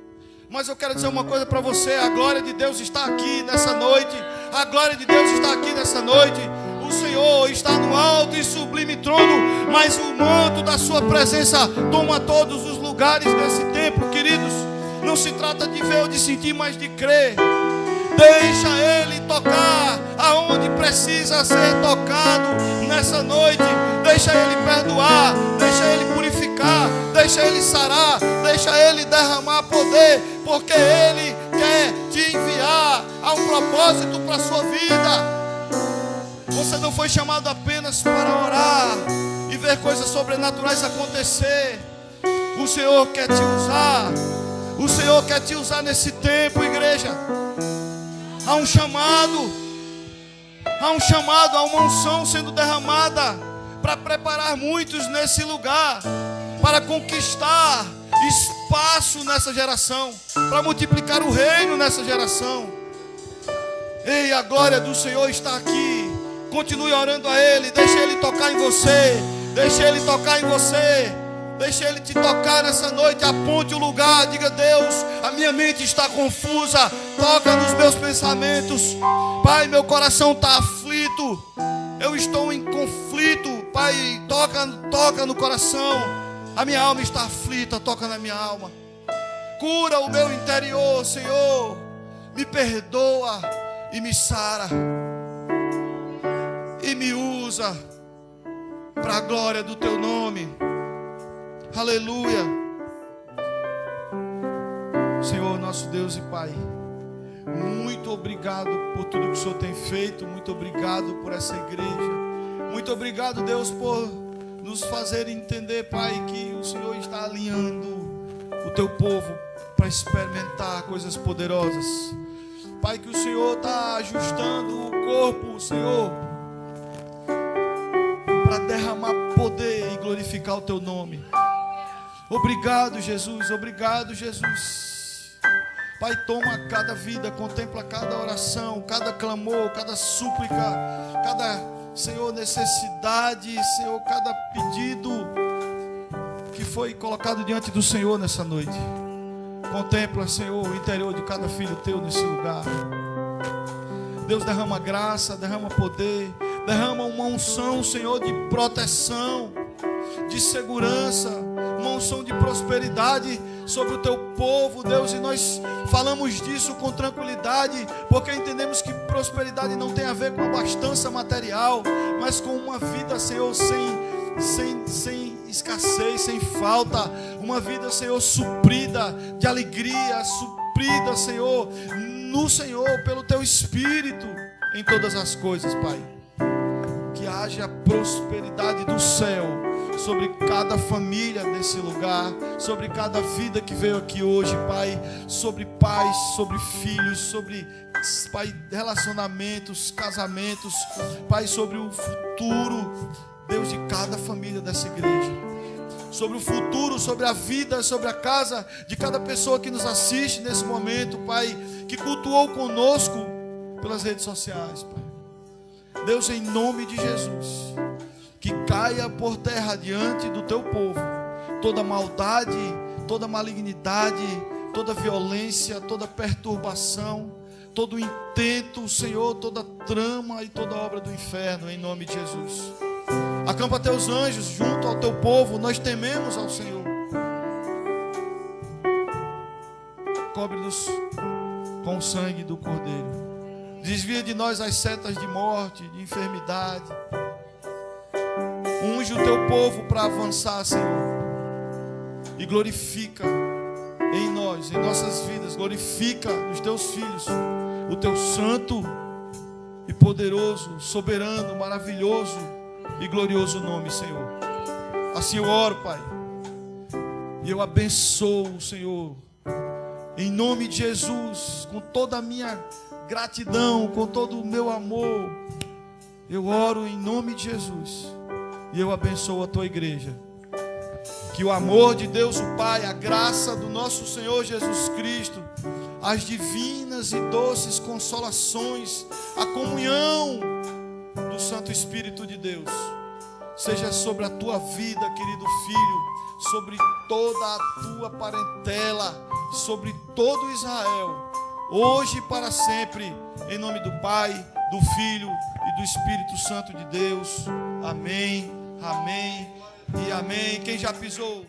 Mas eu quero dizer uma coisa para você: a glória de Deus está aqui nessa noite. A glória de Deus está aqui nessa noite. O Senhor está no alto e sublime trono, mas o manto da sua presença toma todos os lugares desse templo, queridos. Não se trata de ver ou de sentir, mas de crer. Deixa Ele tocar aonde precisa ser tocado nessa noite. Deixa Ele perdoar, deixa Ele purificar, deixa Ele sarar, deixa Ele derramar poder, porque Ele quer te enviar a um propósito para a sua vida. Você não foi chamado apenas para orar e ver coisas sobrenaturais acontecer. O Senhor quer te usar. O Senhor quer te usar nesse tempo, igreja. Há um chamado, há uma unção sendo derramada para preparar muitos nesse lugar, para conquistar espaço nessa geração, para multiplicar o reino nessa geração. Ei, a glória do Senhor está aqui. Continue orando a Ele, deixe Ele tocar em você, deixe Ele tocar em você. Deixa Ele te tocar nessa noite. Aponte o lugar, diga: Deus, a minha mente está confusa, toca nos meus pensamentos. Pai, meu coração está aflito, eu estou em conflito. Pai, toca no coração. A minha alma está aflita, toca na minha alma. Cura o meu interior, Senhor. Me perdoa e me sara, e me usa para a glória do Teu nome. Aleluia. Senhor, nosso Deus e Pai, muito obrigado por tudo que o Senhor tem feito. Muito obrigado por essa igreja. Muito obrigado, Deus, por nos fazer entender, Pai, que o Senhor está alinhando o Teu povo para experimentar coisas poderosas. Pai, que o Senhor está ajustando o corpo, Senhor, para derramar poder e glorificar o Teu nome. Obrigado, Jesus. Obrigado, Jesus. Pai, toma cada vida, contempla cada oração, cada clamor, cada súplica, cada, Senhor, necessidade, Senhor, cada pedido que foi colocado diante do Senhor nessa noite. Contempla, Senhor, o interior de cada filho Teu nesse lugar. Deus, derrama graça, derrama poder, derrama uma unção, Senhor, de proteção, de segurança, uma unção de prosperidade sobre o Teu povo, Deus. E nós falamos disso com tranquilidade, porque entendemos que prosperidade não tem a ver com abastança material, mas com uma vida, Senhor, sem escassez, sem falta. Uma vida, Senhor, suprida de alegria, suprida, Senhor, no Senhor, pelo Teu Espírito em todas as coisas, Pai. Que haja prosperidade do céu sobre cada família nesse lugar, sobre cada vida que veio aqui hoje, Pai, sobre pais, sobre filhos, sobre, Pai, relacionamentos, casamentos, Pai, sobre o futuro, Deus, de cada família dessa igreja, sobre o futuro, sobre a vida, sobre a casa de cada pessoa que nos assiste nesse momento, Pai, que cultuou conosco pelas redes sociais, Pai. Deus, em nome de Jesus, que caia por terra diante do Teu povo toda maldade, toda malignidade, toda violência, toda perturbação, todo intento, Senhor, toda trama e toda obra do inferno, em nome de Jesus. Acampa Teus anjos junto ao Teu povo, nós tememos ao Senhor. Cobre-nos com o sangue do Cordeiro. Desvia de nós as setas de morte, de enfermidade. Unge o Teu povo para avançar, Senhor. E glorifica em nós, em nossas vidas. Glorifica nos Teus filhos o Teu santo e poderoso, soberano, maravilhoso e glorioso nome, Senhor. Assim eu oro, Pai. E eu abençoo, Senhor, em nome de Jesus, com toda a minha gratidão, com todo o meu amor. Eu oro em nome de Jesus. E eu abençoo a Tua igreja. Que o amor de Deus o Pai, a graça do nosso Senhor Jesus Cristo, as divinas e doces consolações, a comunhão do Santo Espírito de Deus seja sobre a tua vida, querido filho, sobre toda a tua parentela, sobre todo Israel, hoje e para sempre, em nome do Pai, do Filho e do Espírito Santo de Deus. Amém, amém e amém. Quem já pisou?